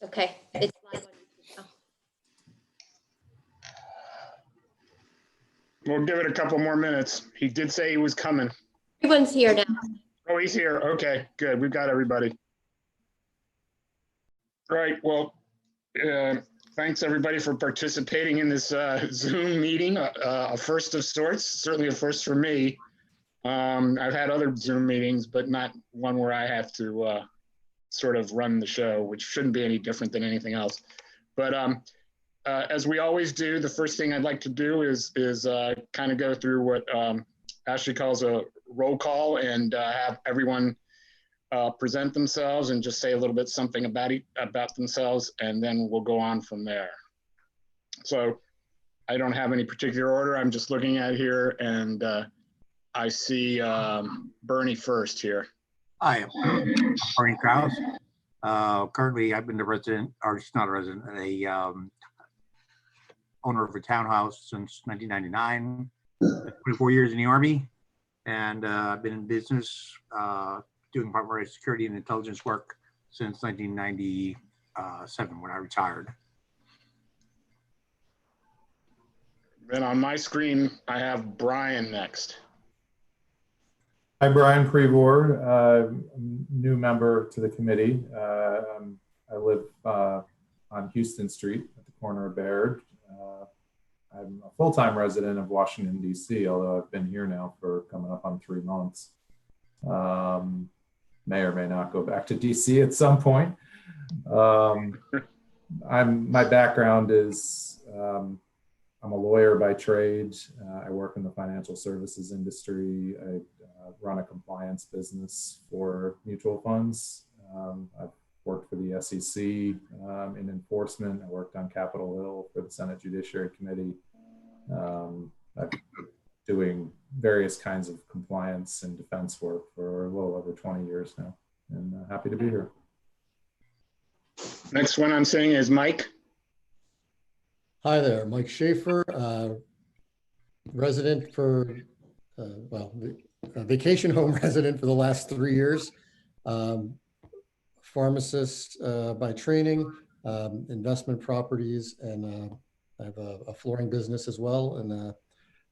Okay, it's live on YouTube. We'll give it a couple more minutes. He did say he was coming. Everyone's here now. Oh, he's here. Okay, good. We've got everybody. All right. Well, thanks everybody for participating in this Zoom meeting, a first of sorts, certainly a first for me. I've had other Zoom meetings, but not one where I have to sort of run the show, which shouldn't be any different than anything else. But as we always do, the first thing I'd like to do is kind of go through what Ashley calls a roll call and have everyone present themselves and just say a little bit something about themselves, and then we'll go on from there. So I don't have any particular order. I'm just looking at here, and I see Bernie first here. Hi, I'm Bernie Krause. Currently, I've been the resident, or just not a resident, owner of a townhouse since 1999. 24 years in the Army, and I've been in business doing primary security and intelligence work since 1997 when I retired. Then on my screen, I have Brian next. Hi, Brian Prevor, new member to the committee. I live on Houston Street at the corner of Baird. I'm a full-time resident of Washington, D.C., although I've been here now for coming up on 3 months. May or may not go back to D.C. at some point. My background is I'm a lawyer by trade. I work in the financial services industry. I run a compliance business for mutual funds. I've worked for the SEC in enforcement. I worked on Capitol Hill for the Senate Judiciary Committee. I'm doing various kinds of compliance and defense work for a little over 20 years now, and happy to be here. Next one I'm seeing is Mike. Hi there, Mike Schaefer, resident for, vacation home resident for the last 3 years, pharmacist by training, investment properties, and I have a flooring business as well, and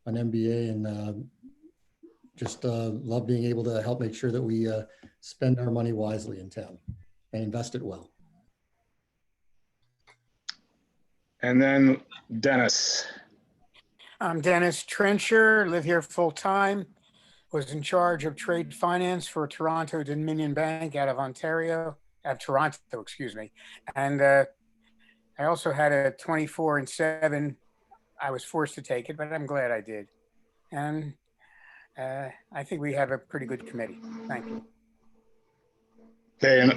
an MBA, and just love being able to help make sure that we spend our money wisely in town and invest it well. And then Dennis. I'm Dennis Trencher, live here full time. Was in charge of trade finance for Toronto Dominion Bank out of Toronto, excuse me. And I also had a 24/7. I was forced to take it, but I'm glad I did. And I think we have a pretty good committee. Thank you. Okay, and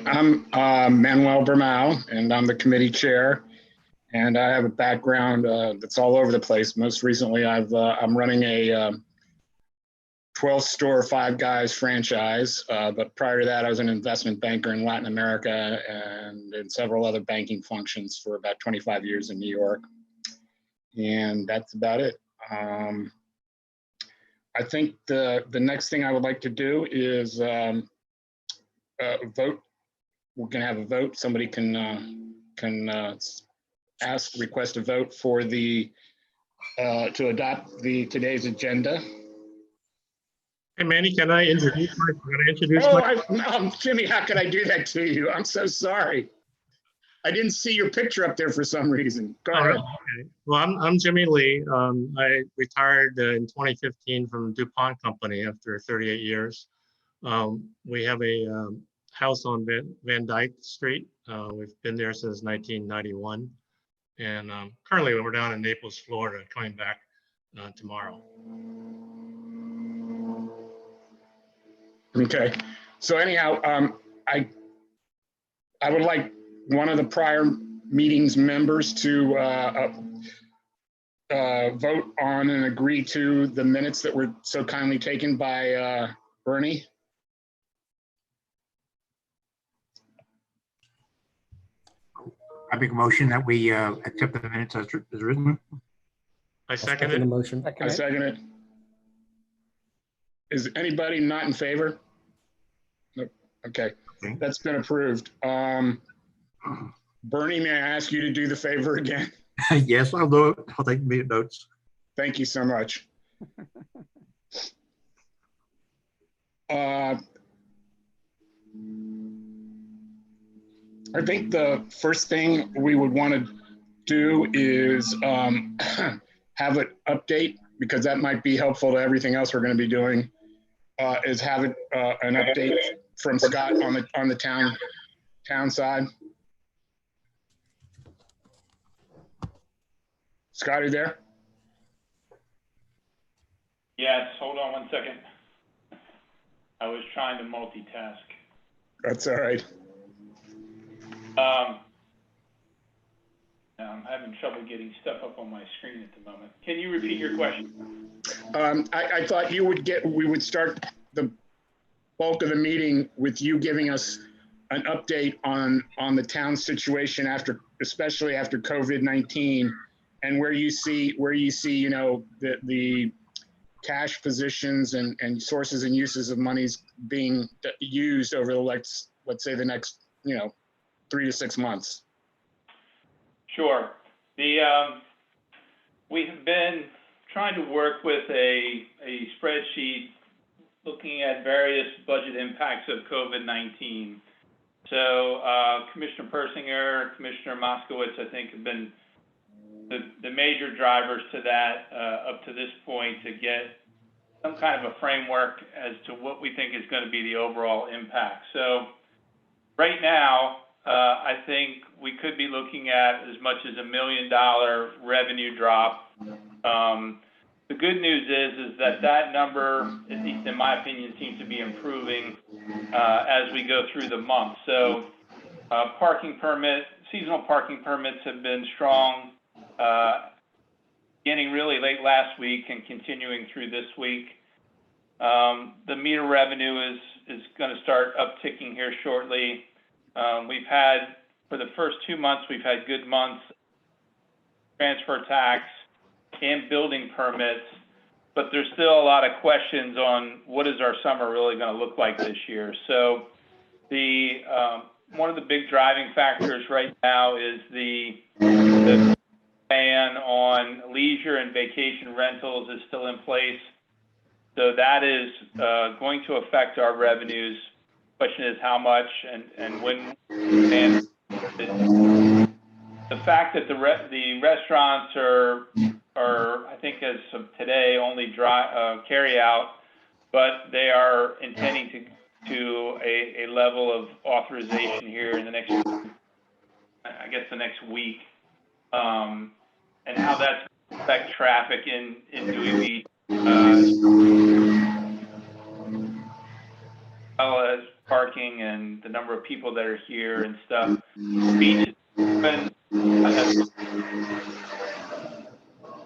I'm Manuel Bermau, and I'm the committee chair. And I have a background that's all over the place. Most recently, I'm running a 12-store Five Guys franchise. But prior to that, I was an investment banker in Latin America and in several other banking functions for about 25 years in New York. And that's about it. I think the next thing I would like to do is vote. We're going to have a vote. Somebody can request a vote for the to adopt today's agenda. Hey Manny, can I introduce Jimmy, how could I do that to you? I'm so sorry. I didn't see your picture up there for some reason. Go ahead. Okay. Well, I'm Jimmy Lee. I retired in 2015 from DuPont Company after 38 years. We have a house on Van Dyke Street. We've been there since 1991. And currently we're down in Naples, Florida, coming back tomorrow. Okay. So anyhow, I would like one of the prior meetings members to vote on and agree to the minutes that were so kindly taken by Bernie. I make a motion that we accept the minutes as written. I second The it. motion. I second it. Is anybody not in favor? Nope. Okay, that's been approved. Bernie, may I ask you to do the favor again? Yes, I'll do it. I'll take minute notes. Thank you so much. I think the first thing we would want to do is have an update, because that might be helpful to everything else we're going to be doing, is have an update from Scott on the town side. Scott, are you there? Yes, hold on 1 second. I was trying to multitask. That's all right. I'm having trouble getting stuff up on my screen at the moment. Can you repeat your question? I thought we would start the bulk of the meeting with you giving us an update on the town situation especially after COVID-19, and where you see, the cash positions and sources and uses of monies being used over the let's say the next 3 to 6 months. Sure. We have been trying to work with a spreadsheet looking at various budget impacts of COVID-19. So Commissioner Persinger, Commissioner Moskowitz, I think, have been the major drivers to that up to this point, to get some kind of a framework as to what we think is going to be the overall impact. So right now, I think we could be looking at as much as $1 million revenue drop. The good news is that number, at least in my opinion, seems to be improving as we go through the month. So seasonal parking permits have been strong, beginning really late last week and continuing through this week. The meter revenue is going to start upticking here shortly. We've had, for the first 2 months, we've had good months, transfer tax and building permits, but there's still a lot of questions on what is our summer really going to look like this year. So one of the big driving factors right now is the ban on leisure and vacation rentals is still in place. So that is going to affect our revenues. Question is how much and when. And the fact that the restaurants are I think as of today only carry out, but they are intending to a level of authorization here in the next, I guess, the next week, and how that's going to affect traffic in Dewey Beach, as well as parking and the number of people that are here and stuff. Beach has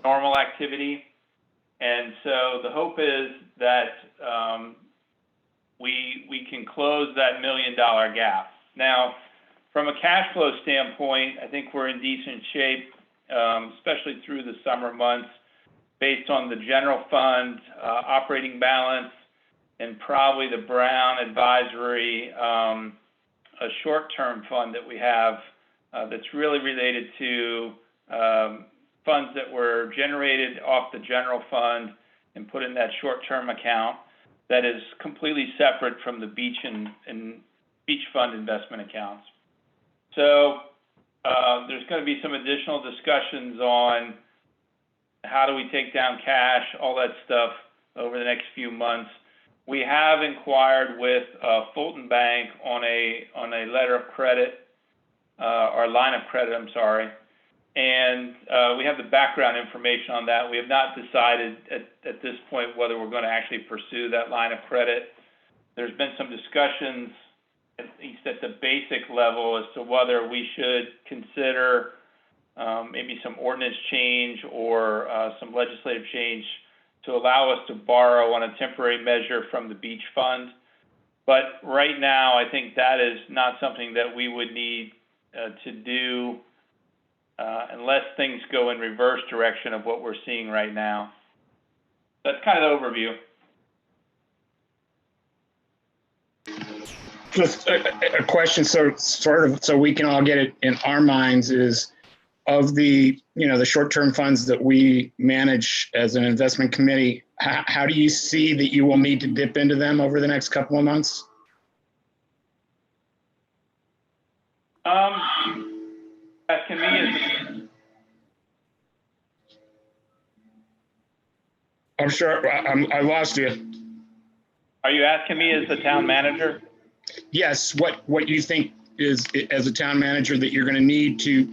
normal activity, and so the hope is that we can close that $1 million gap. Now, from a cash flow standpoint, I think we're in decent shape, especially through the summer months, based on the general fund operating balance, and probably the Brown Advisory, a short-term fund that we have that's really related to funds that were generated off the general fund and put in that short-term account that is completely separate from the beach and beach fund investment accounts. So there's going to be some additional discussions on how do we take down cash, all that stuff over the next few months. We have inquired with Fulton Bank on a letter of credit, or line of credit, I'm sorry, and we have the background information on that. We have not decided at this point whether we're going to actually pursue that line of credit. There's been some discussions, at least at the basic level, as to whether we should consider maybe some ordinance change or some legislative change to allow us to borrow on a temporary measure from the beach fund. But right now, I think that is not something that we would need to do unless things go in reverse direction of what we're seeing right now. That's kind of the overview. Just a question, so sort of, so we can all get it in our minds is of the, the short-term funds that we manage as an investment committee, how do you see that you will need to dip into them over the next couple of months? Asking me is, I'm sure, I lost you. are you asking me as the town manager? Yes, what you think is, as a town manager, that you're going to need to,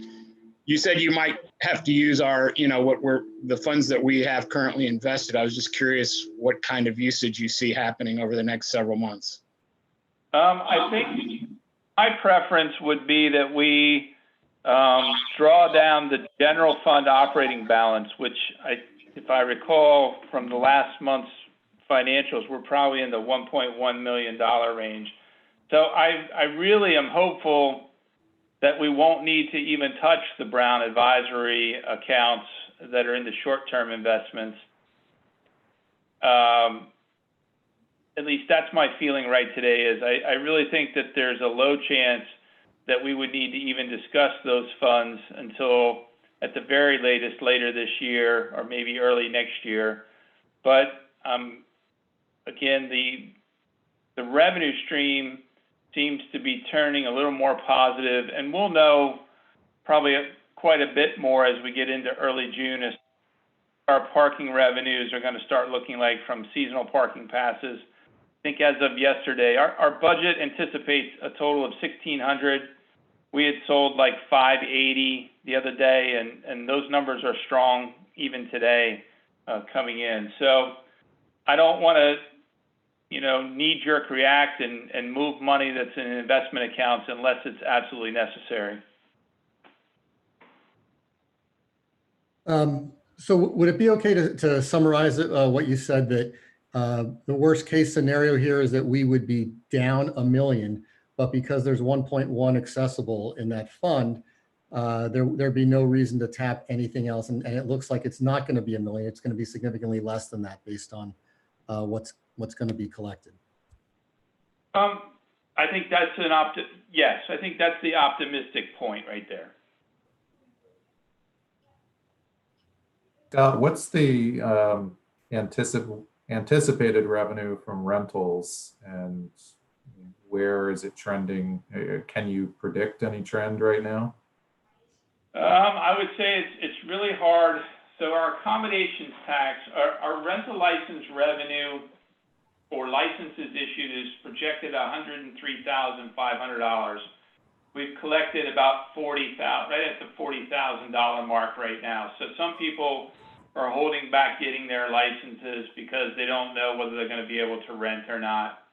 you said you might have to use our, the funds that we have currently invested. I was just curious what kind of usage you see happening over the next several months. I think my preference would be that we draw down the general fund operating balance, which if I recall from the last month's financials, we're probably in the $1.1 million range. So I really am hopeful that we won't need to even touch the Brown advisory accounts that are in the short-term investments. At least that's my feeling right today, is I really think that there's a low chance that we would need to even discuss those funds until at the very latest later this year or maybe early next year. But again, the revenue stream seems to be turning a little more positive, and we'll know probably quite a bit more as we get into early June as our parking revenues are going to start looking like from seasonal parking passes. I think as of yesterday, our budget anticipates a total of 1,600. We had sold like 580 the other day, and those numbers are strong even today coming in. So I don't want to knee-jerk react and move money that's in investment accounts unless it's absolutely necessary. So would it be okay to summarize what you said, that the worst case scenario here is that we would be down $1 million, but because there's 1.1 accessible in that fund, there'd be no reason to tap anything else. And it looks like it's not going to be $1 million. It's going to be significantly less than that based on what's going to be collected. I think that's yes, I think that's the optimistic point right there. What's the anticipated revenue from rentals, and where is it trending? Can you predict any trend right now? I would say it's really hard. So our accommodations tax, our rental license revenue for licenses issued is projected $103,500. We've collected about $40,000, right at the $40,000 mark right now. So some people are holding back getting their licenses because they don't know whether they're going to be able to rent or not.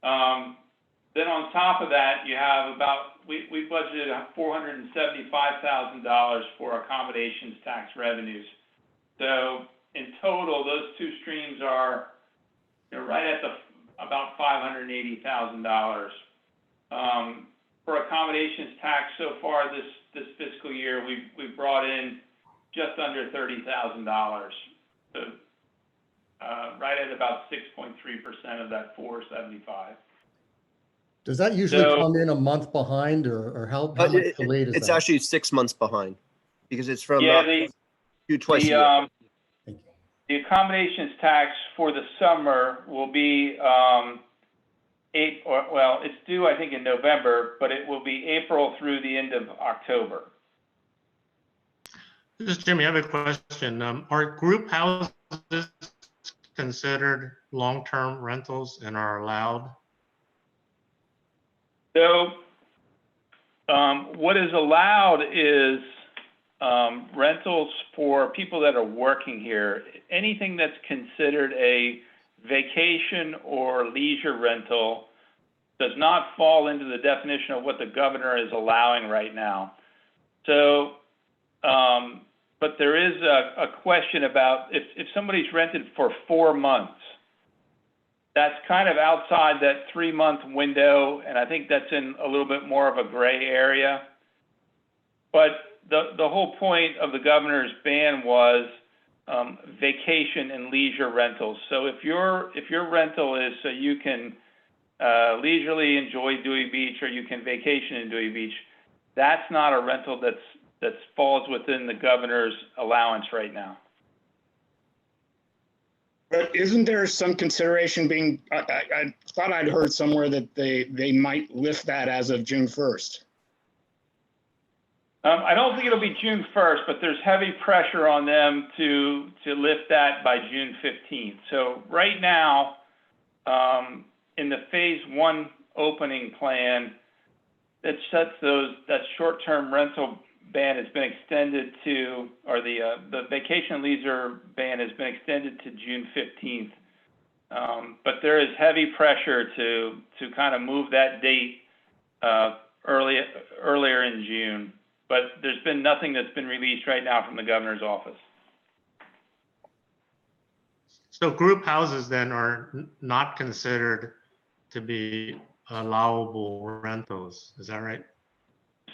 Then on top of that, you have we budgeted $475,000 for accommodations tax revenues. So in total, those two streams are right at about $580,000. For accommodations tax so far this fiscal year, we've brought in just under $30,000. So right at about 6.3% of that 475. Does that usually come in a month behind, or how much delayed is that? It's actually 6 months behind because it's from twice a year. Thank you. The accommodations tax for the summer will be it's due, I think, in November, but it will be April through the end of October. This is Jimmy. I have a question. Are group houses considered long-term rentals and are allowed? So what is allowed is rentals for people that are working here. Anything that's considered a vacation or leisure rental does not fall into the definition of what the governor is allowing right now. So, but there is a question about if somebody's rented for 4 months, that's kind of outside that 3-month window, and I think that's in a little bit more of a gray area. But the whole point of the governor's ban was vacation and leisure rentals. So if your rental is so you can leisurely enjoy Dewey Beach or you can vacation in Dewey Beach, that's not a rental that falls within the governor's allowance right now. But isn't there some consideration being, I thought I'd heard somewhere that they might lift that as of June 1st. I don't think it'll be June 1st, but there's heavy pressure on them to lift that by June 15th. So right now, in the phase 1 opening plan, that short-term rental ban has been extended to, or the vacation leisure ban has been extended to June 15th. But there is heavy pressure to kind of move that date earlier in June. But there's been nothing that's been released right now from the governor's office. So group houses then are not considered to be allowable rentals. Is that right?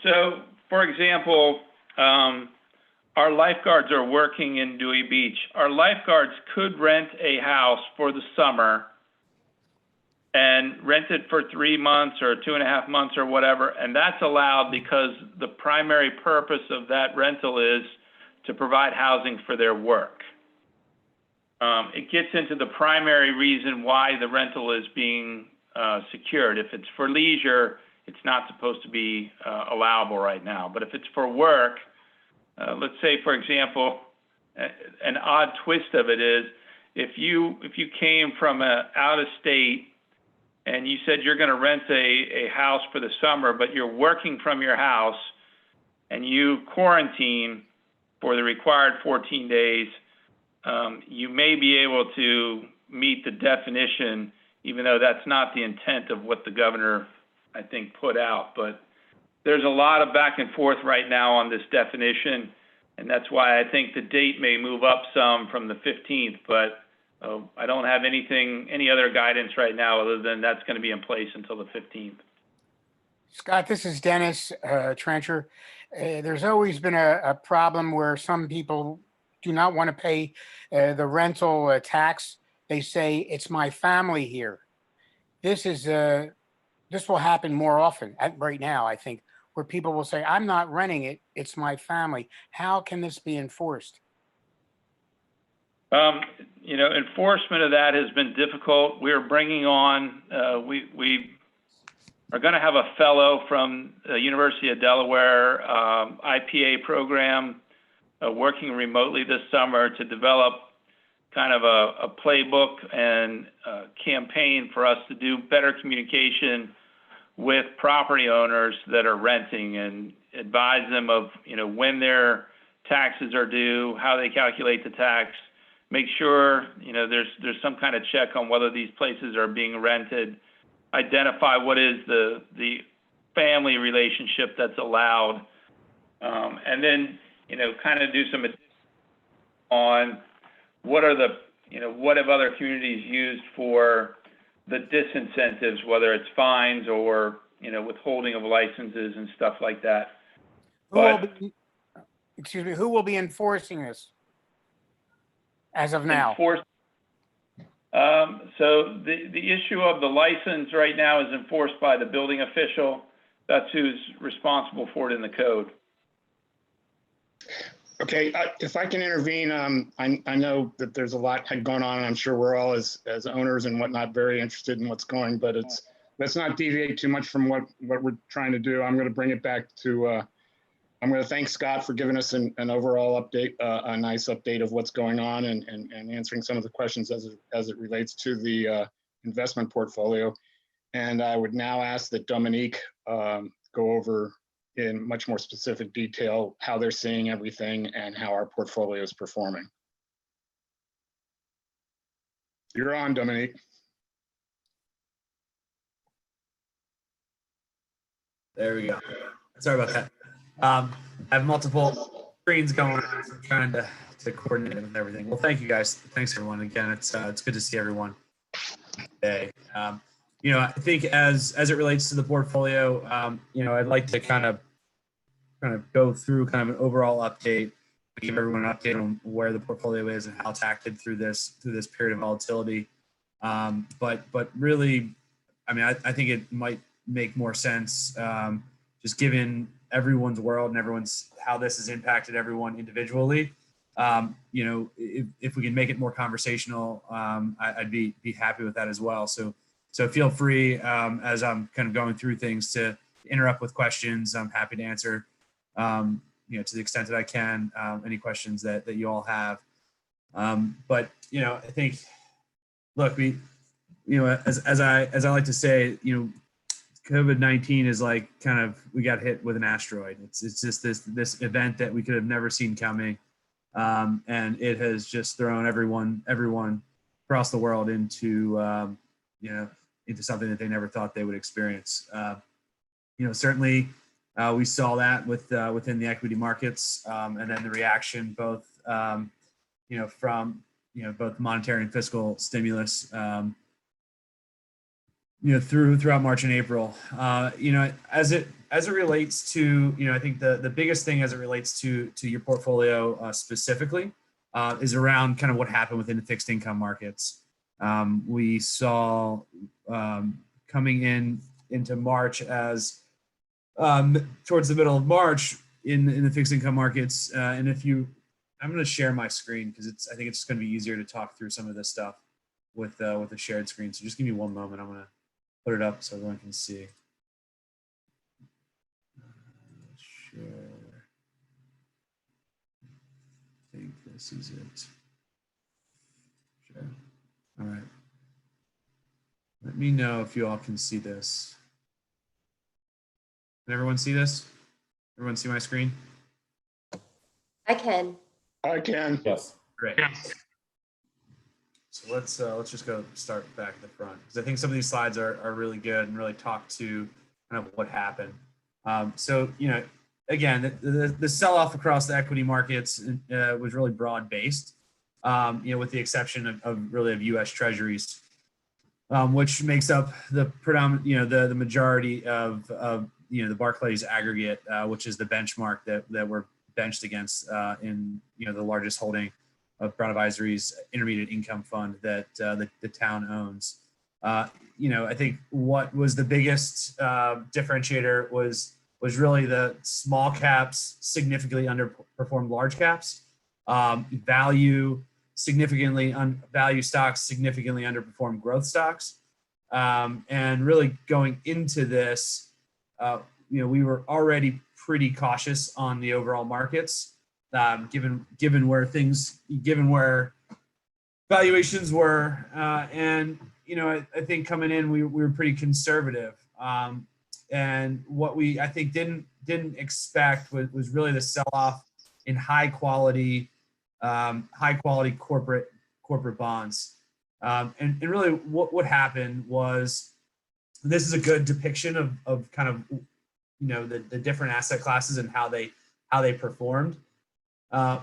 So, for example, our lifeguards are working in Dewey Beach. Our lifeguards could rent a house for the summer and rent it for 3 months or 2.5 months or whatever, and that's allowed because the primary purpose of that rental is to provide housing for their work. It gets into the primary reason why the rental is being secured. If it's for leisure, it's not supposed to be allowable right now. But if it's for work, let's say, for example, an odd twist of it is if you came from out of state and you said you're going to rent a house for the summer, but you're working from your house and you quarantine for the required 14 days, you may be able to meet the definition, even though that's not the intent of what the governor, I think, put out. But there's a lot of back and forth right now on this definition, and that's why I think the date may move up some from the 15th, but I don't have any other guidance right now other than that's going to be in place until the 15th. Scott, this is Dennis Trencher. There's always been a problem where some people do not want to pay the rental tax. They say, it's my family here. This will happen more often right now, I think, where people will say, I'm not renting it, it's my family. How can this be enforced? Enforcement of that has been difficult. We're bringing on, we are going to have a fellow from the University of Delaware IPA program working remotely this summer to develop kind of a playbook and a campaign for us to do better communication with property owners that are renting and advise them of, when their taxes are due, how they calculate the tax, make sure, there's some kind of check on whether these places are being rented, identify what is the family relationship that's allowed, and then, kind of do some on what are what have other communities used for the disincentives, whether it's fines or, withholding of licenses and stuff like that. Who will be enforcing this as of now? So the issue of the license right now is enforced by the building official. That's who's responsible for it in the code. Okay, if I can intervene, I know that there's a lot had gone on, and I'm sure we're all as owners and whatnot very interested in what's going, but let's not deviate too much from what we're trying to do. I'm going to bring it back to, I'm going to thank Scott for giving us an overall update, a nice update of what's going on and answering some of the questions as it relates to the investment portfolio. And I would now ask that Dominique go over in much more specific detail how they're seeing everything and how our portfolio is performing. You're on, Dominique. There we go. Sorry about that. I have multiple screens going on, so I'm trying to coordinate and everything. Well, thank you guys. Thanks everyone. Again, it's good to see everyone today. I think as it relates to the portfolio, I'd like to kind of go through kind of an overall update, give everyone an update on where the portfolio is and how it's acted through this period of volatility. But really, I mean, I think it might make more sense, just given everyone's world and everyone's how this has impacted everyone individually. You know, if we can make it more conversational, I'd be happy with that as well. So feel free, as I'm kind of going through things, to interrupt with questions. I'm happy to answer, you know, to the extent that I can, any questions that you all have. But, you know, I think, look, you know, as I like to say, you know, COVID-19 is like kind of, we got hit with an asteroid. It's just this event that we could have never seen coming. And it has just thrown everyone across the world into, you know, into something that they never thought they would experience. You know, certainly we saw that within the equity markets, and then the reaction both, you know, from, you know, both monetary and fiscal stimulus, you know, throughout March and April. You know, as it relates to, you know, I think the biggest thing as it relates to your portfolio specifically is around kind of what happened within the fixed income markets. We saw coming into March, as towards the middle of March in the fixed income markets. And I'm going to share my screen because I think it's going to be easier to talk through some of this stuff with a shared screen. So just give me one moment. I'm going to put it up so everyone can see. Share. I think this is it. Share. All right. Let me know if you all can see this. Can everyone see this? Everyone see my screen? I can. I can. Yes. Great. Yes. So let's just go start back at the front, because I think some of these slides are really good and really talk to kind of what happened. So, you know, again, the sell-off across the equity markets was really broad-based, you know, with the exception of really of U.S. Treasuries, which makes up the predominant, you know, the majority of you know, the Barclays aggregate, which is the benchmark that we're benched against in, you know, the largest holding of Brown Advisory's intermediate income fund that the town owns. You know, I think what was the biggest differentiator was really the small caps significantly underperformed large caps. Value stocks significantly underperformed growth stocks. And really going into this, you know, we were already pretty cautious on the overall markets, given where valuations were, and you know, I think coming in we were pretty conservative, and what we I think didn't expect was really the sell-off in high quality corporate bonds, and really what happened was, this is a good depiction of kind of, you know, the different asset classes and how they performed.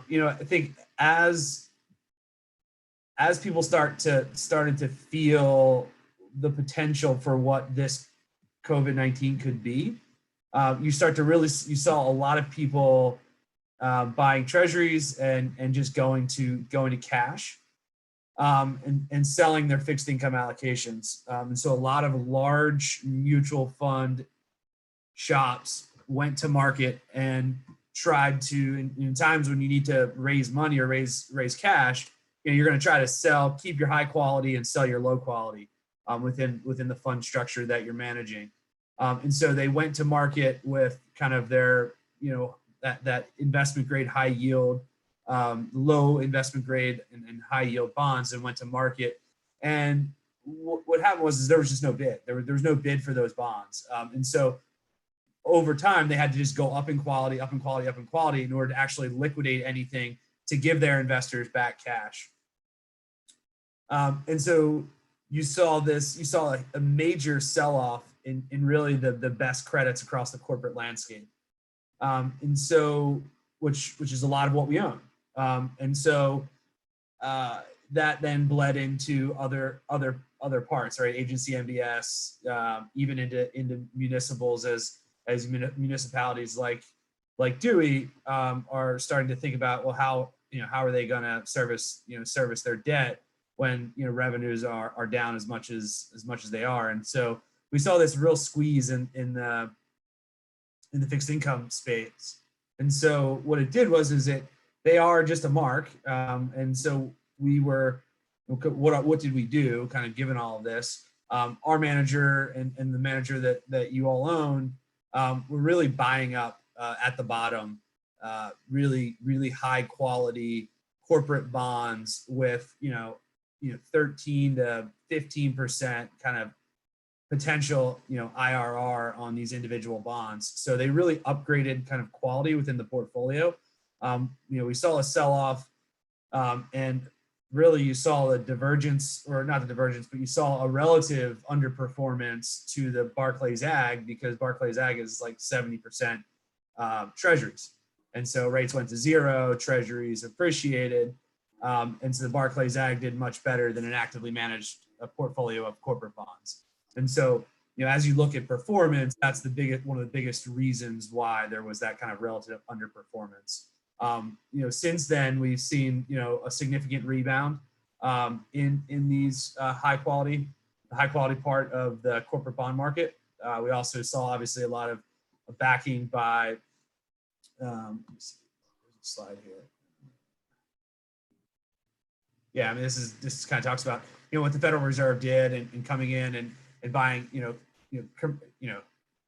You know, I think as people started to feel the potential for what this COVID-19 could be, you saw a lot of people buying treasuries and just going to cash, and selling their fixed income allocations. And so a lot of large mutual fund shops went to market and tried to, in times when you need to raise money or raise cash, you know, you're going to try to sell, keep your high quality and sell your low quality within the fund structure that you're managing. And so they went to market with kind of their, you know, that investment grade high yield, low investment grade and high yield bonds, and went to market. And what happened was there was just no bid. There was no bid for those bonds. And so over time, they had to just go up in quality in order to actually liquidate anything to give their investors back cash. And so you saw a major sell-off in really the best credits across the corporate landscape. And so, which is a lot of what we own. And so that then bled into other parts, right? Agency MBS, even into municipals, as municipalities like Dewey are starting to think about, well, how are they going to service their debt when, you know, revenues are down as much as they are. And so we saw this real squeeze in the fixed income space. And so what it did was they are just a mark. And so we were, what did we do kind of given all of this? Our manager and the manager that you all own, were really buying up at the bottom, really, really high quality corporate bonds with, 13 to 15% kind of potential, IRR on these individual bonds. So they really upgraded kind of quality within the portfolio. We saw a sell-off, and really you saw the divergence, or not the divergence, but you saw a relative underperformance to the Barclays Ag, because Barclays Ag is like 70% treasuries. And so rates went to zero, treasuries appreciated. And so the Barclays Ag did much better than an actively managed portfolio of corporate bonds. And so, as you look at performance, that's one of the biggest reasons why there was that kind of relative underperformance. Since then we've seen, a significant rebound in these high quality part of the corporate bond market. We also saw obviously a lot of backing by, let me see, there's a slide here. Yeah, I mean, this kind of talks about, what the Federal Reserve did and coming in and buying,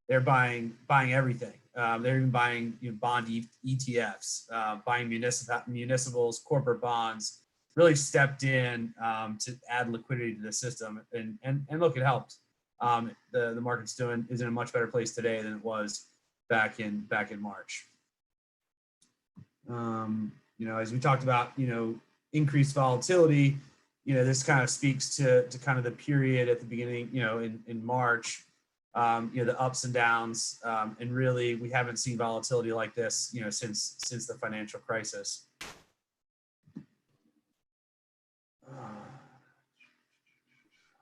they're buying everything. They're even buying bond ETFs, buying municipals, corporate bonds. Really stepped in to add liquidity to the system, and look, it helped. The market's is in a much better place today than it was back in March. As we talked about, increased volatility. This kind of speaks to kind of the period at the beginning, in March. The ups and downs, and really we haven't seen volatility like this, since the financial crisis.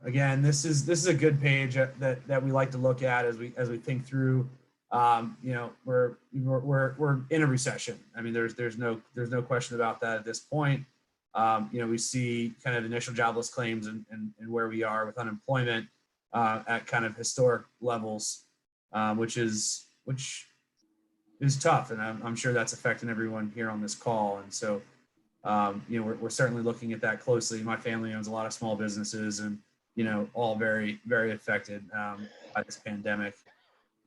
Again, this is a good page that we like to look at as we think through. We're in a recession. I mean, there's no question about that at this point. We see kind of initial jobless claims and where we are with unemployment at kind of historic levels, which is tough, and I'm sure that's affecting everyone here on this call. And so, we're certainly looking at that closely. My family owns a lot of small businesses, and all very, very affected by this pandemic.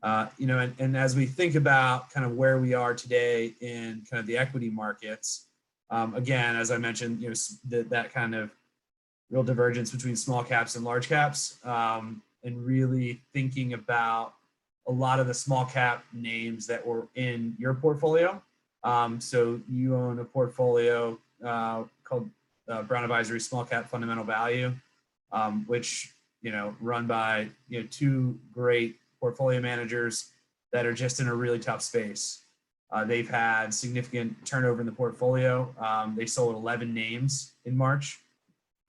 And as we think about kind of where we are today in kind of the equity markets, again, as I mentioned, that kind of real divergence between small caps and large caps, and really thinking about a lot of the small cap names that were in your portfolio. So you own a portfolio called Brown Advisory Small Cap Fundamental Value, which, run by, two great portfolio managers that are just in a really tough space. They've had significant turnover in the portfolio. They sold 11 names in March,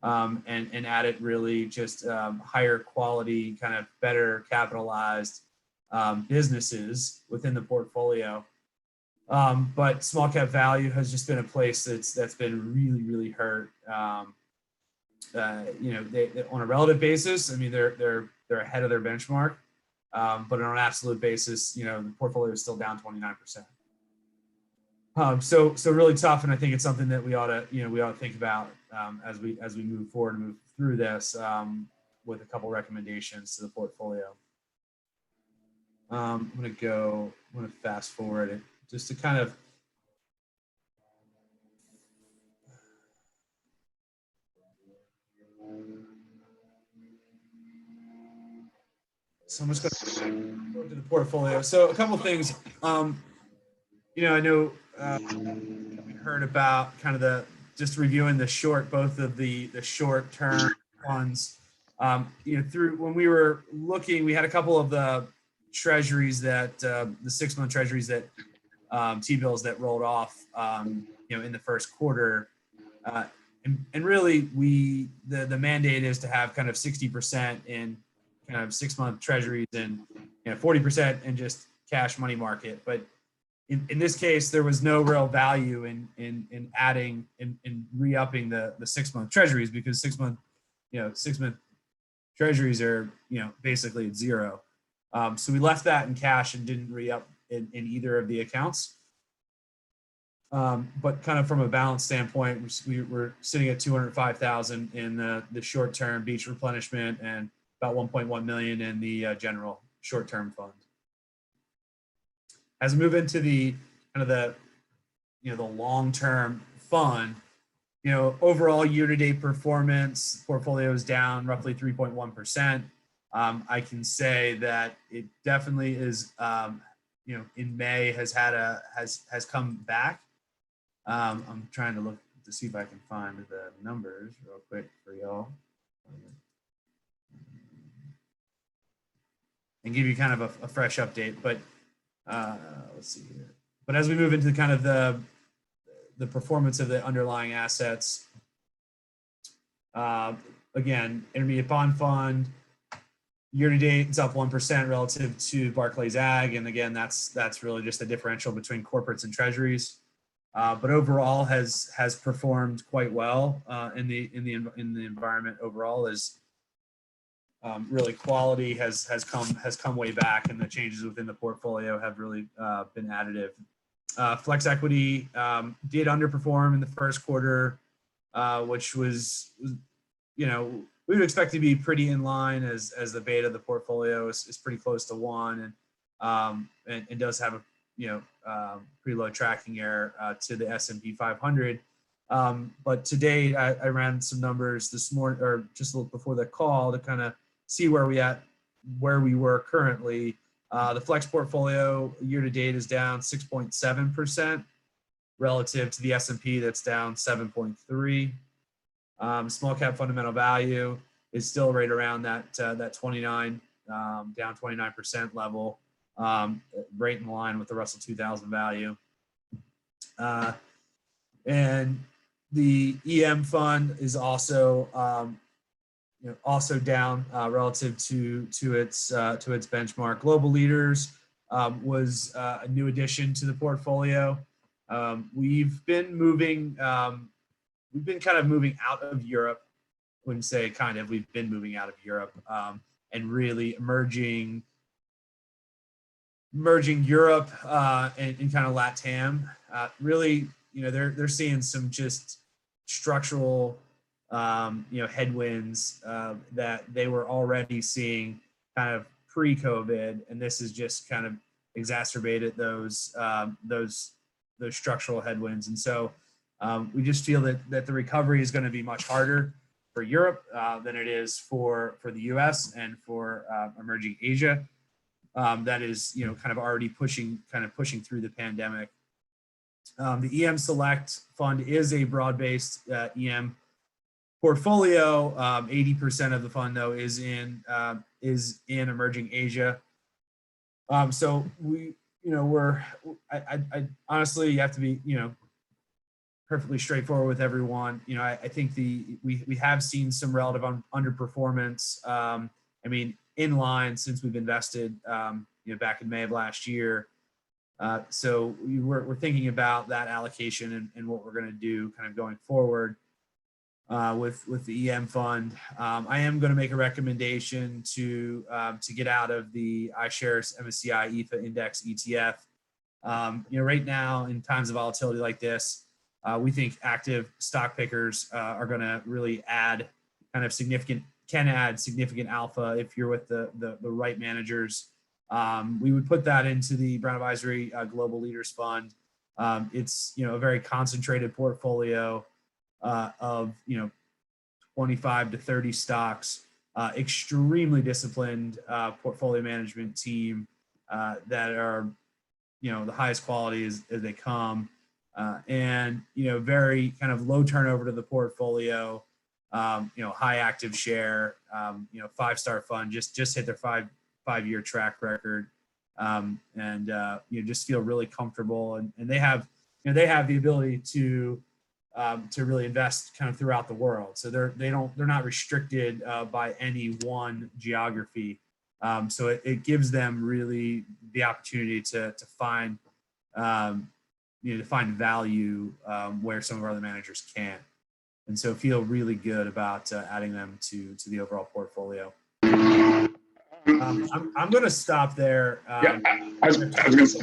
and added really just higher quality, kind of better capitalized businesses within the portfolio. But small cap value has just been a place that's been really, really hurt. They on a relative basis, I mean, they're ahead of their benchmark, but on an absolute basis, the portfolio is still down 29%. So really tough, and I think it's something that we ought to think about as we move forward and move through this, with a couple recommendations to the portfolio. I'm going to fast forward it just to kind of so I'm just going to go to the portfolio. So a couple of things. I know we heard about kind of just reviewing both of the short-term funds. Through when we were looking, we had a couple of the treasuries that the 6-month treasuries that T-bills that rolled off, in the first quarter. And really the mandate is to have kind of 60% in kind of 6-month treasuries and 40% in just cash money market. But in this case, there was no real value in adding and re-upping the 6-month treasuries, because 6-month Treasuries are, basically at zero. So we left that in cash and didn't re-up in either of the accounts. But kind of from a balance standpoint, we're sitting at 205,000 in the short-term beach replenishment and about 1.1 million in the general short-term fund. As we move into the kind of the long-term fund, overall year-to-date performance, portfolio is down roughly 3.1%. I can say that it definitely is, in May has come back. I'm trying to look to see if I can find the numbers real quick for y'all and give you kind of a fresh update. But let's see here. But as we move into kind of the performance of the underlying assets, again, intermediate bond fund, year to date, it's up 1% relative to Barclays Ag. And again, that's really just the differential between corporates and treasuries. But overall has performed quite well in the environment overall. Is really quality has come way back, and the changes within the portfolio have really been additive. Flex equity did underperform in the first quarter, which was, we would expect to be pretty in line as the beta of the portfolio is pretty close to 1, and does have a pretty low tracking error to the S&P 500. But to date, I ran some numbers this morning, or just a little before the call, to kind of see where we were currently. The Flex portfolio year to date is down 6.7% relative to the S&P that's down 7.3. Small cap fundamental value is still right around that 29, down 29% level, right in line with the Russell 2000 value. And the EM fund is also also down relative to its benchmark. Global Leaders was a new addition to the portfolio. We've been kind of moving out of Europe. I wouldn't say kind of, we've been moving out of Europe and really merging Europe and kind of LATAM. Really, they're seeing some just structural headwinds that they were already seeing kind of pre-COVID, and this has just kind of exacerbated those structural headwinds. And so we just feel that the recovery is going to be much harder for Europe than it is for the US and for emerging Asia. That is, kind of already pushing through the pandemic. The EM Select Fund is a broad-based EM portfolio. 80% of the fund, though, is in emerging Asia. So we, I honestly, you have to be, perfectly straightforward with everyone. I think we have seen some relative underperformance. I mean, in line since we've invested, back in May of last year. So we're thinking about that allocation and what we're going to do kind of going forward with the EM fund. I am going to make a recommendation to get out of the iShares MSCI ETHA Index ETF. Right now in times of volatility like this, we think active stock pickers are going to really add significant alpha if you're with the right managers. We would put that into the Brown Advisory Global Leaders Fund. It's a very concentrated portfolio of 25 to 30 stocks, extremely disciplined portfolio management team that are the highest quality as they come, and very kind of low turnover to the portfolio. High active share, 5-star fund, just hit their five-year track record, and just feel really comfortable. And they have the ability to really invest kind of throughout the world. So they're not restricted by any one geography. So it gives them really the opportunity to find value where some of our other managers can't. And so feel really good about adding them to the overall portfolio. I'm going to stop there. Yeah, I was gonna say,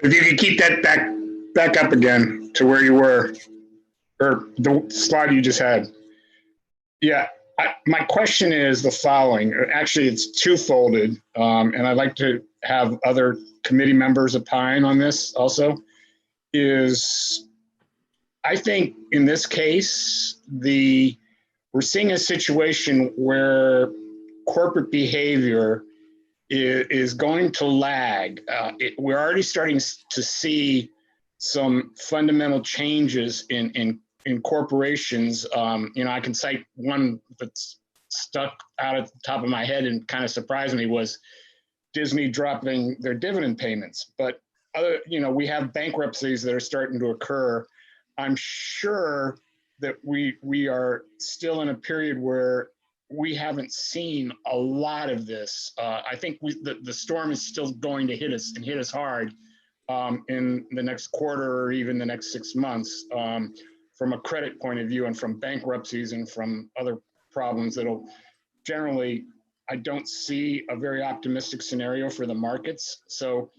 if you could keep that back up again to where you were, or the slide you just had. Yeah, my question is the following. Actually, it's two-folded, and I'd like to have other committee members opine on this also. I think in this case, we're seeing a situation where corporate behavior is going to lag. We're already starting to see some fundamental changes in corporations. I can cite one that's stuck out at the top of my head and kind of surprised me was Disney dropping their dividend payments. But we have bankruptcies that are starting to occur. I'm sure that we are still in a period where we haven't seen a lot of this. I think the storm is still going to hit us and hit us hard in the next quarter or even the next 6 months from a credit point of view and from bankruptcies and from other problems that'll generally, I don't see a very optimistic scenario for the markets. So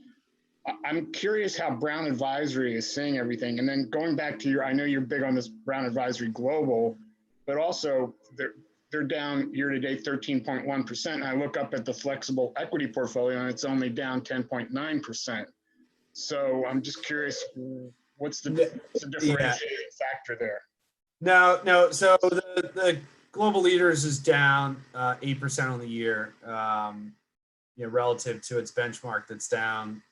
I'm curious how Brown Advisory is seeing everything. And then going back to I know you're big on this Brown Advisory Global, but also they're down year to date 13.1%. And I look up at the flexible equity portfolio and it's only down 10.9%. So I'm just curious, what's the differentiating factor there? No. So the global leaders is down 8% on the year, relative to its benchmark that's down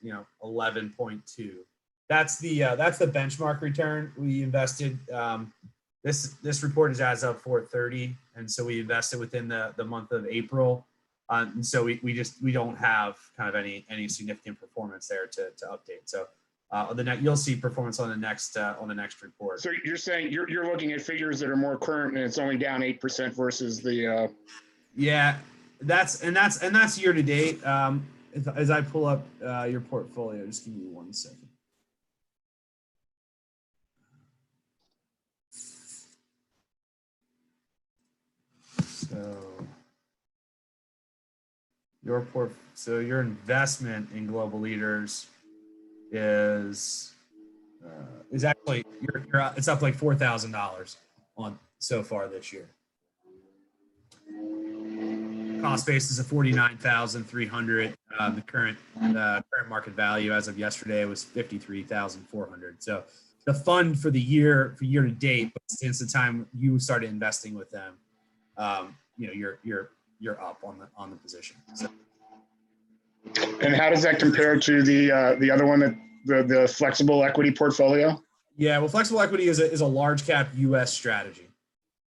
11.2. That's the benchmark return we invested. This report is as of 4/30, and so we invested within the month of April, and so we don't have kind of any significant performance there to update. So you'll see performance on the next report. So you're saying you're looking at figures that are more current, and it's only down 8% versus the. Yeah, that's year to date. As I pull up your portfolio, just give me 1 second. So your investment in global leaders is actually it's up like $4,000 on so far this year. Cost basis of 49,300. The current market value as of yesterday was 53,400. So the fund for year to date, but since the time you started investing with them, you're up on the position. So. And how does that compare to the other one, the flexible equity portfolio? Yeah, well, flexible equity is a large cap U.S. strategy.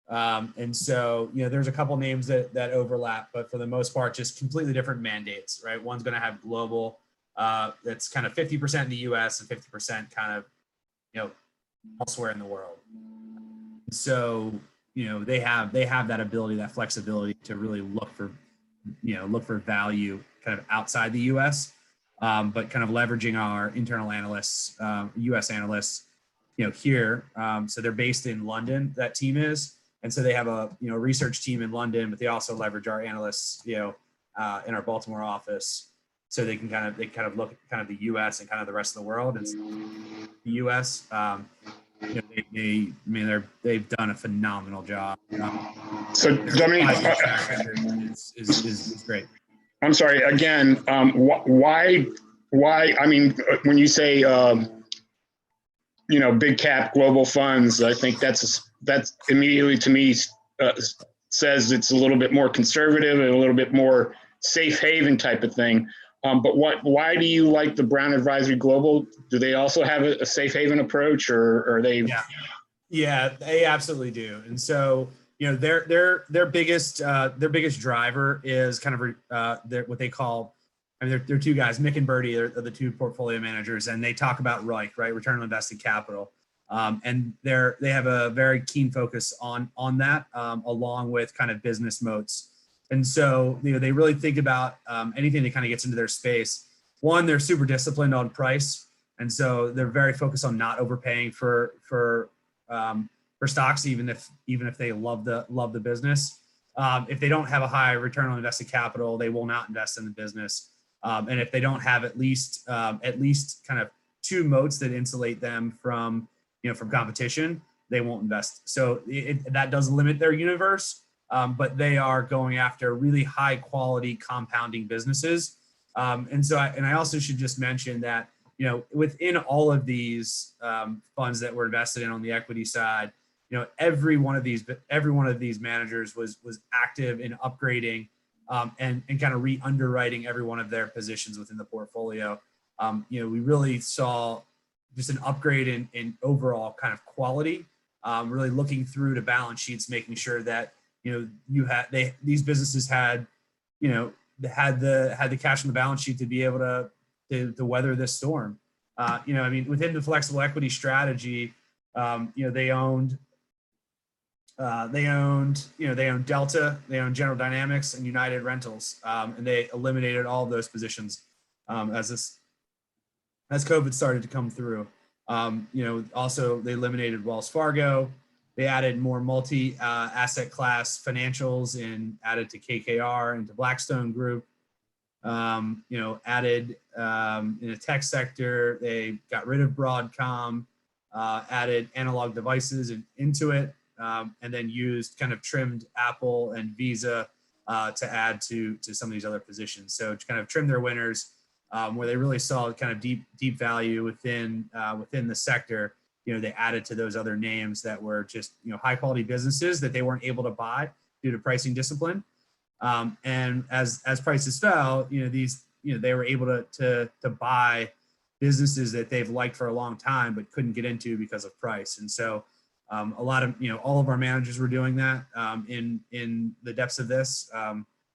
And so, there's a couple names that overlap, but for the most part, just completely different mandates, right? One's going to have global, that's kind of 50% in the U.S. and 50% kind of, elsewhere in the world. So, they have that ability, that flexibility to really look for value kind of outside the U.S., but kind of leveraging our internal analysts, U.S. analysts, here. So they're based in London, that team is. And so they have a research team in London, but they also leverage our analysts, in our Baltimore office, so they can kind of look at kind of the U.S. and kind of the rest of the world. And the U.S., they've done a phenomenal job. So Dominique, is great. I'm sorry again. Why? I mean, when you say big cap global funds, I think that's immediately to me says it's a little bit more conservative and a little bit more safe haven type of thing. But why do you like the Brown Advisory Global? Do they also have a safe haven approach, or are they? Yeah, they absolutely do. And so their biggest driver is kind of what they call. I mean, they're two guys, Mick and Bertie, are the two portfolio managers, and they talk about ROIC, right, return on invested capital, and they have a very keen focus on that, along with kind of business moats. And so they really think about anything that kind of gets into their space. One, they're super disciplined on price, and so they're very focused on not overpaying for stocks, even if they love the business. If they don't have a high return on invested capital, they will not invest in the business. And if they don't have at least kind of two moats that insulate them from, from competition, they won't invest. So that does limit their universe, but they are going after really high quality compounding businesses. And I also should just mention that, within all of these funds that were invested in on the equity side, every one of these managers was active in upgrading and kind of re-underwriting every one of their positions within the portfolio. We really saw just an upgrade in overall kind of quality, really looking through to balance sheets, making sure that, these businesses had, had the cash on the balance sheet to be able to weather this storm. Within the flexible equity strategy, they owned Delta, they owned General Dynamics and United Rentals, and they eliminated all of those positions as COVID started to come through. Also they eliminated Wells Fargo. They added more multi-asset class financials and added to KKR and to Blackstone Group. Added in the tech sector, they got rid of Broadcom, added Analog Devices into it, and then used kind of trimmed Apple and Visa to add to some of these other positions. So to kind of trim their winners, where they really saw kind of deep value within the sector. They added to those other names that were just high quality businesses that they weren't able to buy due to pricing discipline. And as prices fell, they were able to buy businesses that they've liked for a long time but couldn't get into because of price. And so a lot of all of our managers were doing that in the depths of this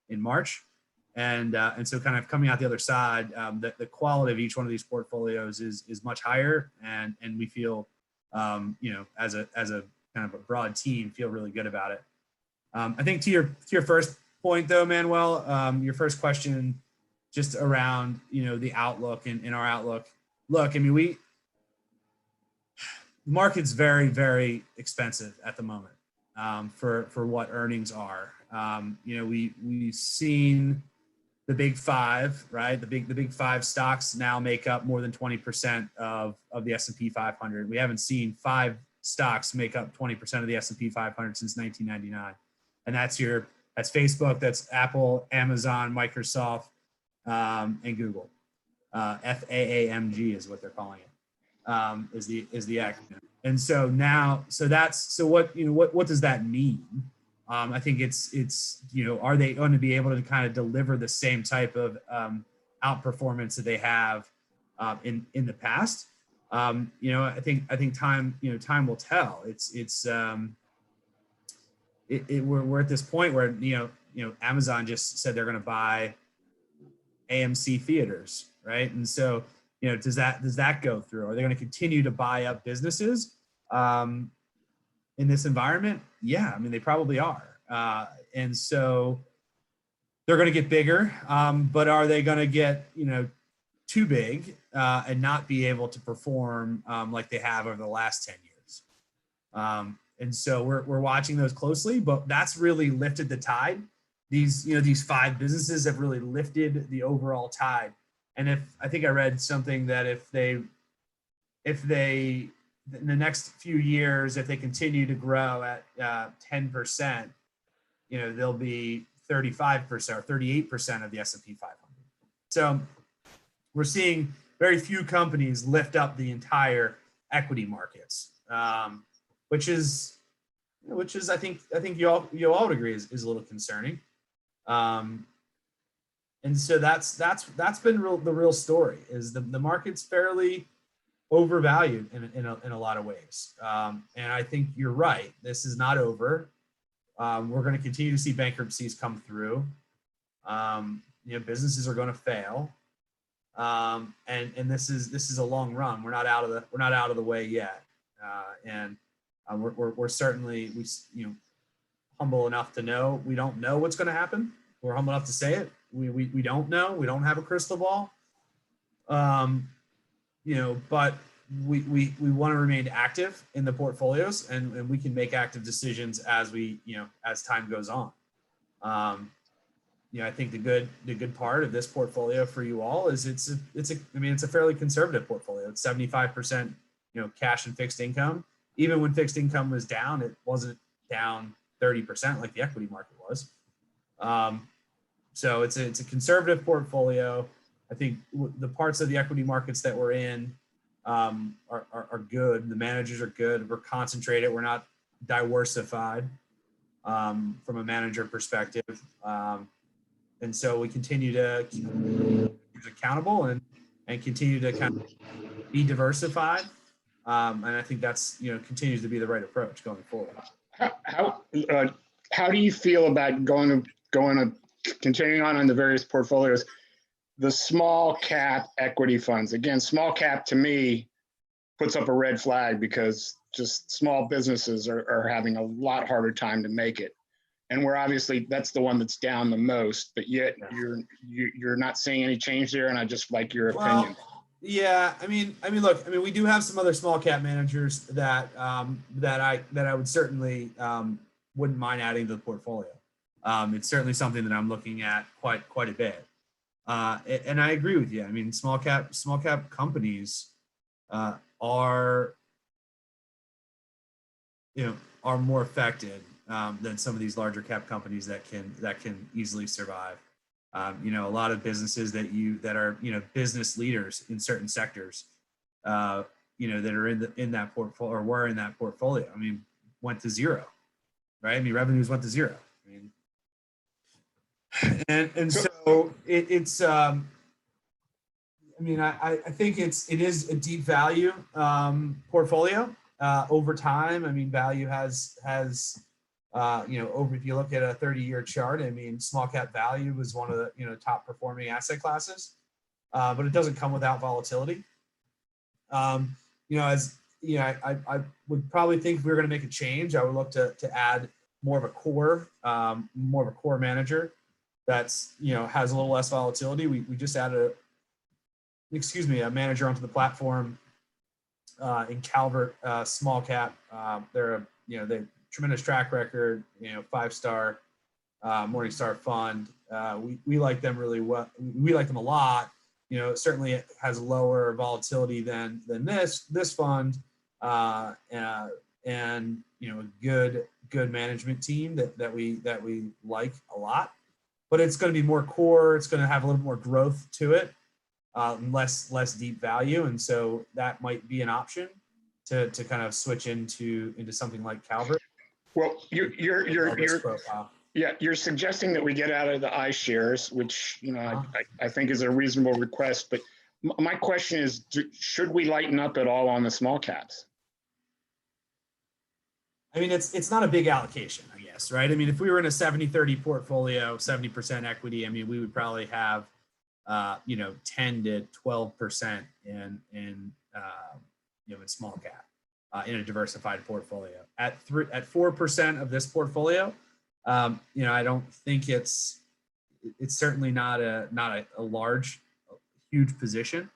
in March. And so kind of coming out the other side, the quality of each one of these portfolios is much higher, and we feel as a kind of a broad team feel really good about it. I think to your first point though, Manuel, your first question just around the outlook and our outlook. Look, the market's very, very expensive at the moment for what earnings are. We've seen the big five, right? The big five stocks now make up more than 20% of the S&P 500. We haven't seen five stocks make up 20% of the S&P 500 since 1999, and that's Facebook, that's Apple, Amazon, Microsoft, and Google. FAAMG is what they're calling it. Is the acronym. And so what does that mean? I think it's are they going to be able to kind of deliver the same type of outperformance that they have in the past? I think time will tell. We're at this point where Amazon just said they're going to buy AMC theaters, right? And so does that go through? Are they going to continue to buy up businesses in this environment? Yeah, they probably are. And so they're going to get bigger, but are they going to get too big and not be able to perform like they have over the last 10 years? And so we're watching those closely, but that's really lifted the tide. These five businesses have really lifted the overall tide. And I think I read something that if they in the next few years, if they continue to grow at 10%, they'll be 35% or 38% of the S&P 500. So we're seeing very few companies lift up the entire equity markets, which is I think you all would agree is a little concerning. And so that's been the real story is the market's fairly overvalued in a lot of ways. And I think you're right. This is not over. We're going to continue to see bankruptcies come through. Businesses are going to fail. And this is a long run. We're not out of the way yet. And we're certainly humble enough to know we don't know what's going to happen. We're humble enough to say it. We don't know. We don't have a crystal ball. But we want to remain active in the portfolios, and we can make active decisions as as time goes on. I think the good part of this portfolio for you all is it's a fairly conservative portfolio. It's 75%, cash and fixed income. Even when fixed income was down, it wasn't down 30% like the equity market was. So it's a conservative portfolio. I think the parts of the equity markets that we're in are good. The managers are good. We're concentrated. We're not diversified from a manager perspective. And so we continue to keep accountable and continue to kind of be diversified. And I think that's, continues to be the right approach going forward. How do you feel about continuing on the various portfolios, the small cap equity funds? Again, small cap to me puts up a red flag because just small businesses are having a lot harder time to make it. And we're obviously, that's the one that's down the most, but yet you're not seeing any change there. And I just like your opinion. Yeah, look, we do have some other small cap managers that I would certainly wouldn't mind adding to the portfolio. It's certainly something that I'm looking at quite a bit. And I agree with you. Small cap companies are more affected than some of these larger cap companies that can easily survive. A lot of businesses that are business leaders in certain sectors, that are in that portfolio or were in that portfolio. Went to zero, right? Revenues went to zero. And so it's I think it is a deep value portfolio over time. Value has if you look at a 30-year chart, small cap value was one of the top performing asset classes, but it doesn't come without volatility. I would probably think if we were going to make a change, I would look to add more of a core manager that's has a little less volatility. We just added a manager onto the platform in Calvert, small cap. They're they tremendous track record, 5-star Morningstar fund. We like them really well. We like them a lot. Certainly it has lower volatility than this fund, and a good management team that we like a lot. But it's going to be more core. It's going to have a little more growth to it, less deep value, and so that might be an option to kind of switch into something like Calvert. Well, you're suggesting that we get out of the iShares, which I think is a reasonable request. But my question is, should we lighten up at all on the small caps? It's not a big allocation, I guess, right? If we were in a 70-30 portfolio, 70% equity, we would probably have 10 to 12% in small cap. In a diversified portfolio. At 4% of this portfolio, I don't think it's certainly not a large, huge position.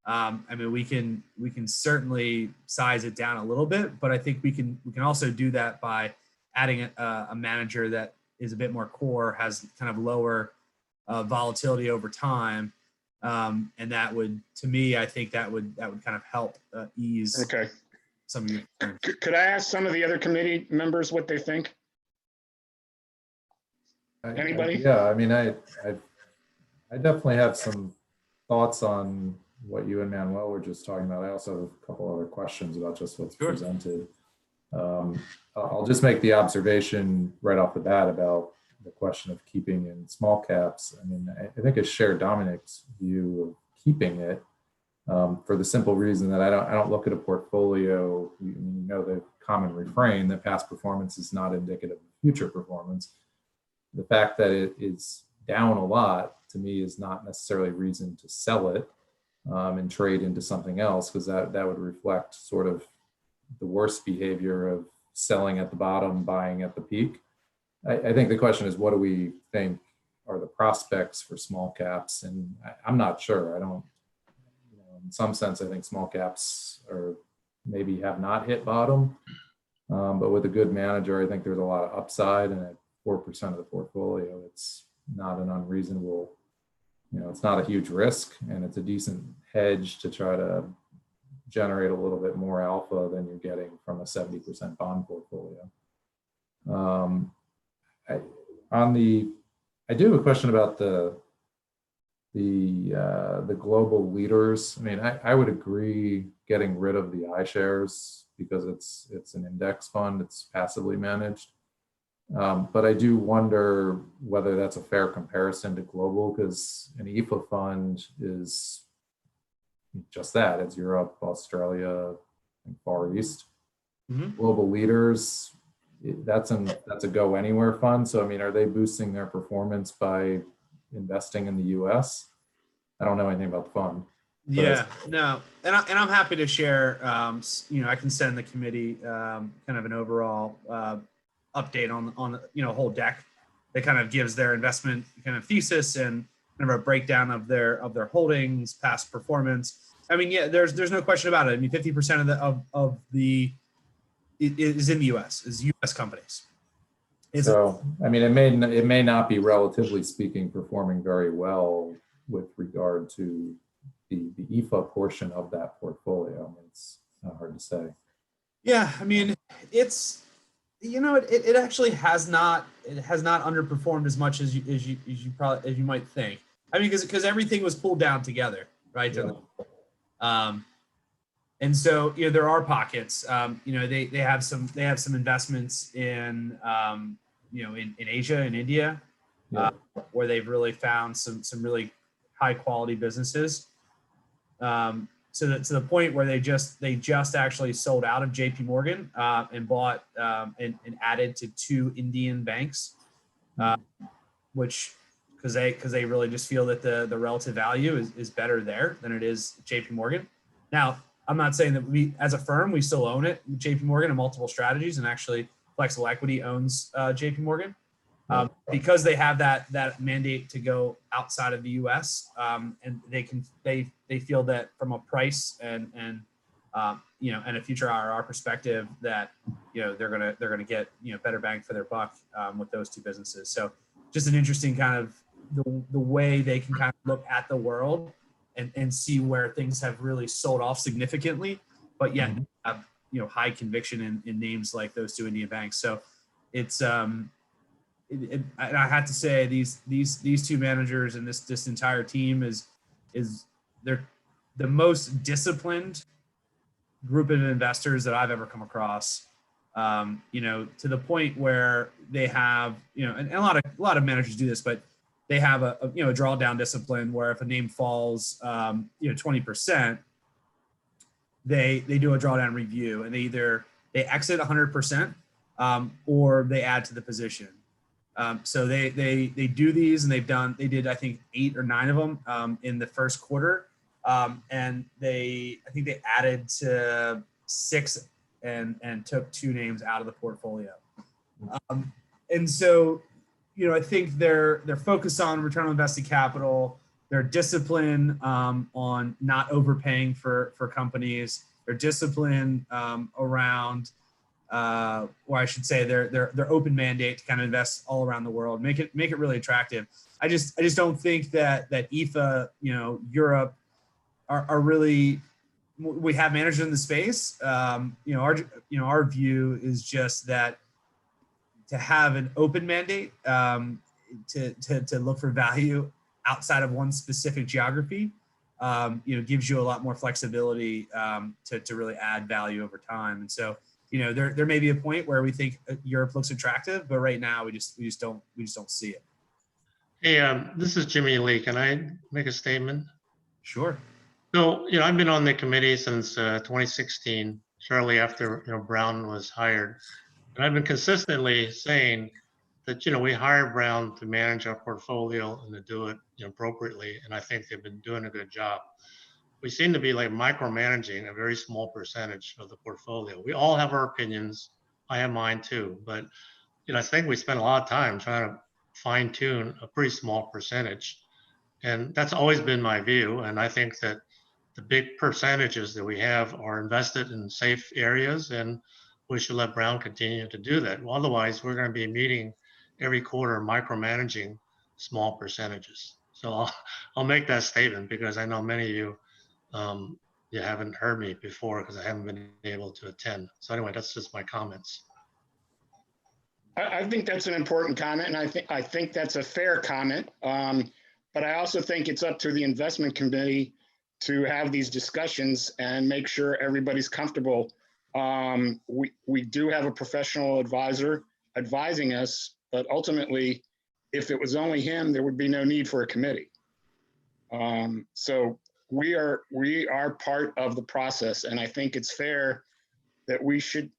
We can certainly size it down a little bit, but I think we can also do that by adding a manager that is a bit more core, has kind of lower volatility over time, and that would, to me, I think that would kind of help ease. Okay. Some of your Could I ask some of the other committee members what they think? Anybody? Yeah, I definitely have some thoughts on what you and Manuel were just talking about. I also have a couple other questions about just what's presented. I'll just make the observation right off the bat about the question of keeping in small caps. I think I share Dominic's view of keeping it. For the simple reason that I don't look at a portfolio, the common refrain that past performance is not indicative of future performance. The fact that it is down a lot to me is not necessarily reason to sell it and trade into something else, because that would reflect sort of the worst behavior of selling at the bottom, buying at the peak. I think the question is, what do we think are the prospects for small caps? And I'm not sure. I don't. In some sense, I think small caps maybe have not hit bottom, but with a good manager, I think there's a lot of upside, and 4% of the portfolio. It's not an unreasonable, it's not a huge risk, and it's a decent hedge to try to generate a little bit more alpha than you're getting from a 70% bond portfolio. I do have a question about the global leaders. I mean, I would agree getting rid of the iShares because it's an index fund, it's passively managed. But I do wonder whether that's a fair comparison to global, because an EFA fund is just that. It's Europe, Australia, and Far East. Mhm. Global leaders, that's a go anywhere fund. So I mean, are they boosting their performance by investing in the US? I don't know anything about the fund. Yeah, no, and I'm happy to share. I can send the committee kind of an overall update on whole deck that kind of gives their investment kind of thesis and kind of a breakdown of their holdings, past performance. I mean, yeah, there's no question about it. I mean, 50% of the is in the U.S. is U.S. companies. So I mean, it may not be, relatively speaking, performing very well with regard to the EFA portion of that portfolio. I mean, it's not hard to say. Yeah, I mean, it's it actually has not underperformed as much as you might think. I mean, because everything was pulled down together, right? Yeah. And so there are pockets. They have some investments in in Asia and India, Yeah. where they've really found some really high quality businesses. To the point where they just actually sold out of JP Morgan and bought and added to 2 Indian banks, which because they really just feel that the relative value is better there than it is JP Morgan. Now, I'm not saying that we as a firm we still own it, JP Morgan, in multiple strategies, and actually Flexible Equity owns JP Morgan. Because they have that mandate to go outside of the U.S. And they feel that from a price and a future IRR perspective that they're gonna get better bang for their buck with those 2 businesses. So just an interesting kind of the way they can kind of look at the world and see where things have really sold off significantly, but yet have high conviction in names like those 2 Indian banks. So it's and I have to say these 2 managers and this entire team is they're the most disciplined group of investors that I've ever come across. To the point where they have and a lot of managers do this, but they have a drawdown discipline where if a name falls 20%, they do a drawdown review, and they exit 100% or they add to the position. So they do these, and they did I think 8 or 9 of them in the first quarter, and I think they added to 6 and took 2 names out of the portfolio, and so I think they're focused on return on invested capital. Their discipline on not overpaying for companies. Their discipline around. Or I should say their open mandate to kind of invest all around the world, make it really attractive. I just don't think that EFA, Europe are really. We have managers in the space. Our view is just that to have an open mandate to look for value outside of one specific geography, gives you a lot more flexibility to really add value over time. And so. There may be a point where we think Europe looks attractive, but right now we just don't see it. Hey, this is Jimmy Lee. Can I make a statement? Sure. So, I've been on the committee since 2016, shortly after Brown was hired, and I've been consistently saying that we hired Brown to manage our portfolio and to do it appropriately, and I think they've been doing a good job. We seem to be like micromanaging a very small percentage of the portfolio. We all have our opinions. I have mine too, but I think we spend a lot of time trying to fine tune a pretty small percentage, and that's always been my view. And I think that the big percentages that we have are invested in safe areas, and we should let Brown continue to do that. Well, otherwise, we're going to be meeting every quarter micromanaging small percentages. So I'll make that statement because I know many of you, you haven't heard me before because I haven't been able to attend. So anyway, that's just my comments. I think that's an important comment, and I think that's a fair comment. But I also think it's up to the investment committee to have these discussions and make sure everybody's comfortable. We do have a professional advisor advising us, but ultimately, if it was only him, there would be no need for a committee. So we are part of the process, and I think it's fair that we should,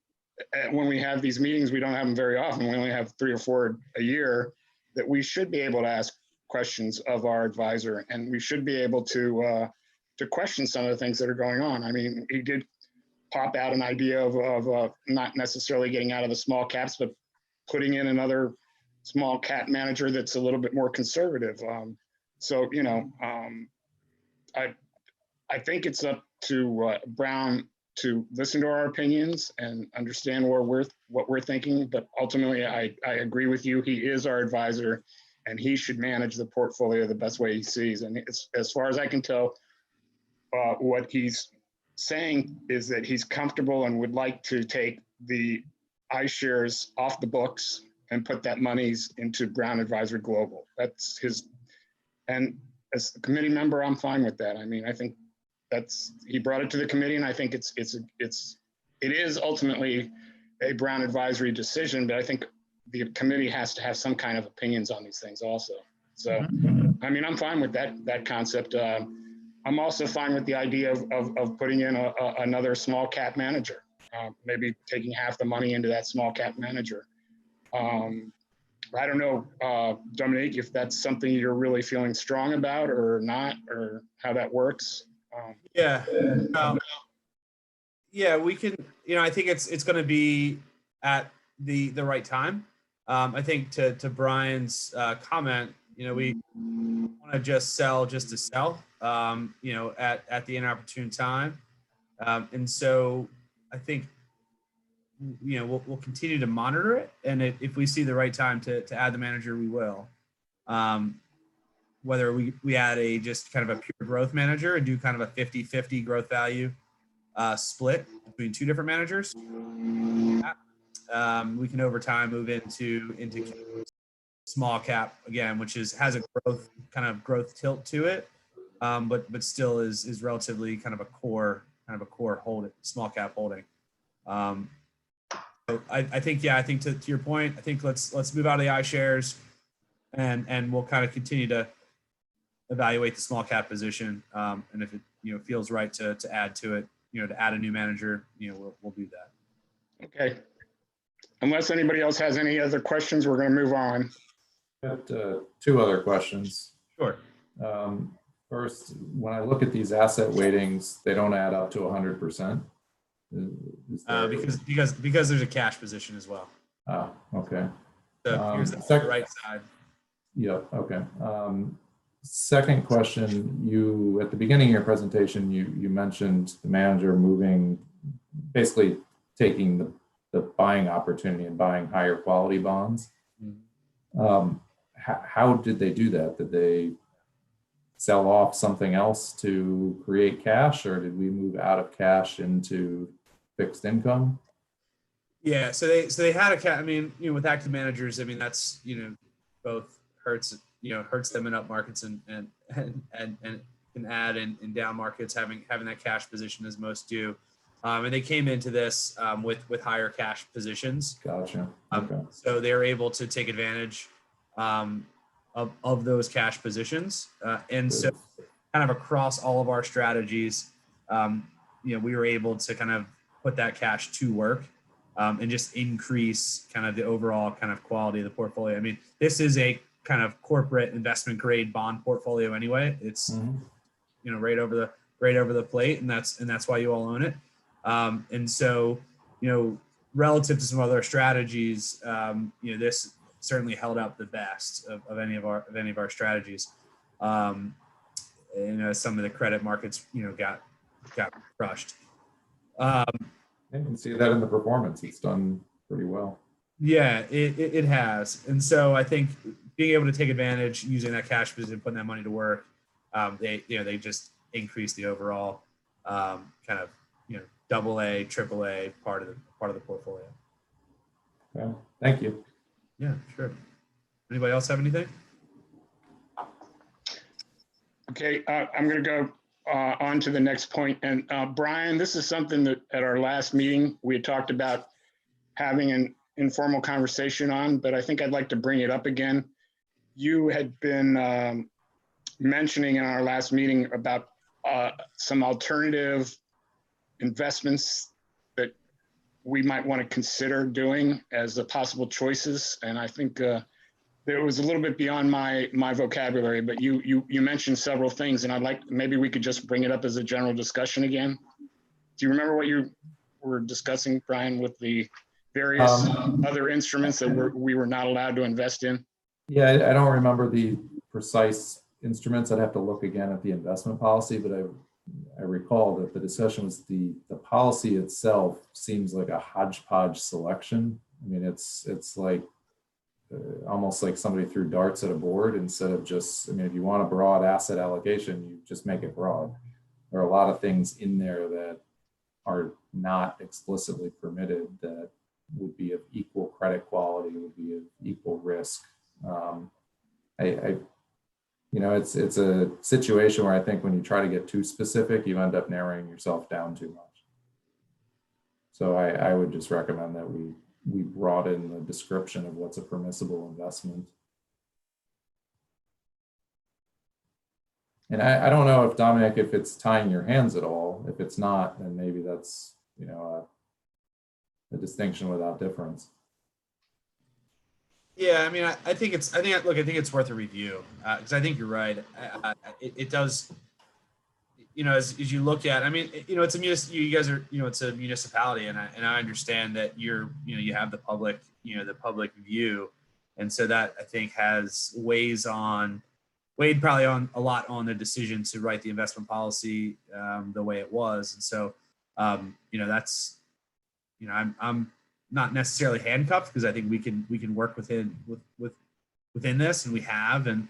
when we have these meetings, we don't have them very often, we only have 3 or 4 a year, that we should be able to ask questions of our advisor, and we should be able to question some of the things that are going on. I mean, he did pop out an idea of not necessarily getting out of the small caps, but putting in another small cap manager that's a little bit more conservative. So, you know, I think it's up to Brown to listen to our opinions and understand what we're thinking. But ultimately, I agree with you. He is our advisor, and he should manage the portfolio the best way he sees. And it's, as far as I can tell, what he's saying is that he's comfortable and would like to take the iShares off the books and put that monies into Brown Advisory Global. That's his, and as a committee member, I'm fine with that. I mean, I think he brought it to the committee, and I think it is ultimately a Brown Advisory decision, but I think the committee has to have some kind of opinions on these things also. So, I mean, I'm fine with that concept. I'm also fine with the idea of putting in another small cap manager, maybe taking half the money into that small cap manager. I don't know, Dominique, if that's something you're really feeling strong about or not, or how that works. Yeah. Yeah, we can, you know, I think it's going to be at the right time. I think to Brian's comment, you know, we want to just sell just to sell, you know, at the inopportune time. And so I think, you know, we'll continue to monitor it. And if we see the right time to add the manager, we will. Whether we add a just kind of a pure growth manager and do kind of a 50-50 growth value split between 2 different managers. We can over time move into small cap again, which has a growth tilt to it, but still is relatively kind of a core holding, small cap holding. So I think to your point, I think let's move out of the iShares and we'll kind of continue to evaluate the small cap position. And if it, you know, feels right to add to it, you know, to add a new manager, you know, we'll do that. Okay. Unless anybody else has any other questions, we're going to move on. Got 2 other questions. Sure. First, when I look at these asset weightings, they don't add up to 100%. Because there's a cash position as well. Ah, okay. So here's the right side. Yeah, okay. Second question, you at the beginning of your presentation, you mentioned the manager moving, basically taking the buying opportunity and buying higher quality bonds. Mm-hmm. How did they do that? Did they sell off something else to create cash, or did we move out of cash into fixed income? Yeah, so they had I mean, you know, with active managers, I mean, that's, you know, both hurts them in up markets and can add in down markets, having that cash position as most do. And they came into this with higher cash positions. Gotcha. Okay. So they're able to take advantage of those cash positions. And good. So kind of across all of our strategies, you know, we were able to kind of put that cash to work and just increase kind of the overall kind of quality of the portfolio. I mean, this is a kind of corporate investment grade bond portfolio anyway. It's, mm-hmm. you know, right over the plate, and that's why you all own it. And so, you know, relative to some other strategies, you know, this certainly held up the best of any of our strategies. You know, some of the credit markets, you know, got crushed. You can see that in the performance. It's done pretty well. Yeah, it has. And so I think being able to take advantage using that cash position, putting that money to work, they just increase the overall kind of, double A, triple A part of the portfolio. Okay, thank you. Yeah, sure. Anybody else have anything? Okay, I'm going to go on to the next point. And Brian, this is something that at our last meeting, we had talked about having an informal conversation on, but I think I'd like to bring it up again. You had been mentioning in our last meeting about some alternative investments that we might want to consider doing as the possible choices. And I think it was a little bit beyond my vocabulary, but you mentioned several things, and I'd like, maybe we could just bring it up as a general discussion again. Do you remember what you were discussing, Brian, with the various other instruments that we were not allowed to invest in? Yeah, I don't remember the precise instruments. I'd have to look again at the investment policy, but I recall that the discussion was the policy itself seems like a hodgepodge selection. I mean, it's like almost like somebody threw darts at a board instead of just, I mean, if you want a broad asset allocation, you just make it broad. There are a lot of things in there that are not explicitly permitted that would be of equal credit quality, would be of equal risk. It's a situation where I think when you try to get too specific, you end up narrowing yourself down too much. So I would just recommend that we broaden the description of what's a permissible investment. And I don't know if Dominic, if it's tying your hands at all. If it's not, then maybe that's, a distinction without difference. Yeah, I mean, I think it's worth a review because I think you're right. It does, as you look at, I mean, it's you guys are, it's a municipality, and I understand that you have the public, the public view, and so that I think weighed probably on a lot on the decision to write the investment policy the way it was, and so that's, I'm not necessarily handcuffed because I think we can work within this, and we have, and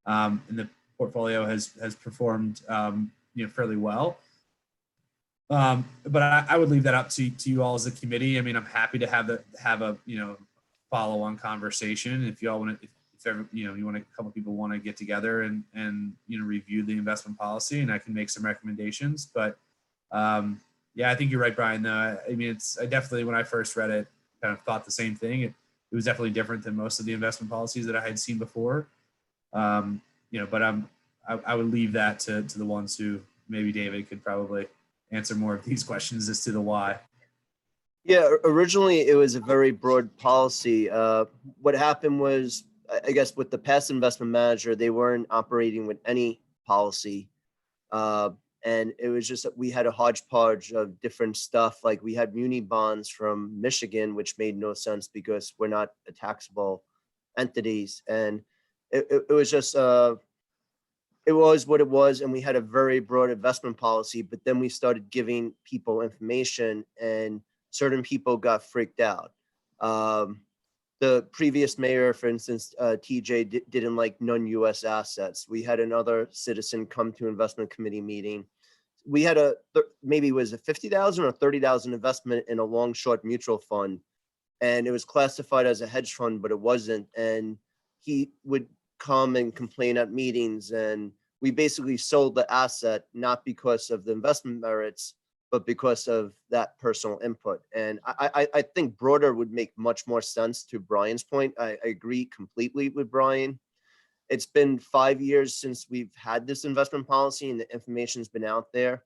the portfolio has performed fairly well. But I would leave that up to you all as a committee. I mean, I'm happy to have a follow-on conversation if you all want to. If ever you want a couple people want to get together and review the investment policy, and I can make some recommendations. But yeah, I think you're right, Brian. Though I mean, I definitely, when I first read it, kind of thought the same thing. It was definitely different than most of the investment policies that I had seen before. But I would leave that to the ones who, maybe David could probably answer more of these questions as to the why. Yeah, originally it was a very broad policy. What happened was, I guess with the past investment manager, they weren't operating with any policy. And it was just that we had a hodgepodge of different stuff. Like we had muni bonds from Michigan, which made no sense because we're not a taxable entities. And it was just, it was what it was. And we had a very broad investment policy, but then we started giving people information and certain people got freaked out. The previous mayor, for instance, TJ didn't like non-US assets. We had another citizen come to investment committee meeting. We had maybe it was a 50,000 or 30,000 investment in a long short mutual fund. And it was classified as a hedge fund, but it wasn't. And he would come and complain at meetings. And we basically sold the asset, not because of the investment merits, but because of that personal input. And I think broader would make much more sense. To Brian's point, I agree completely with Brian. It's been 5 years since we've had this investment policy and the information's been out there.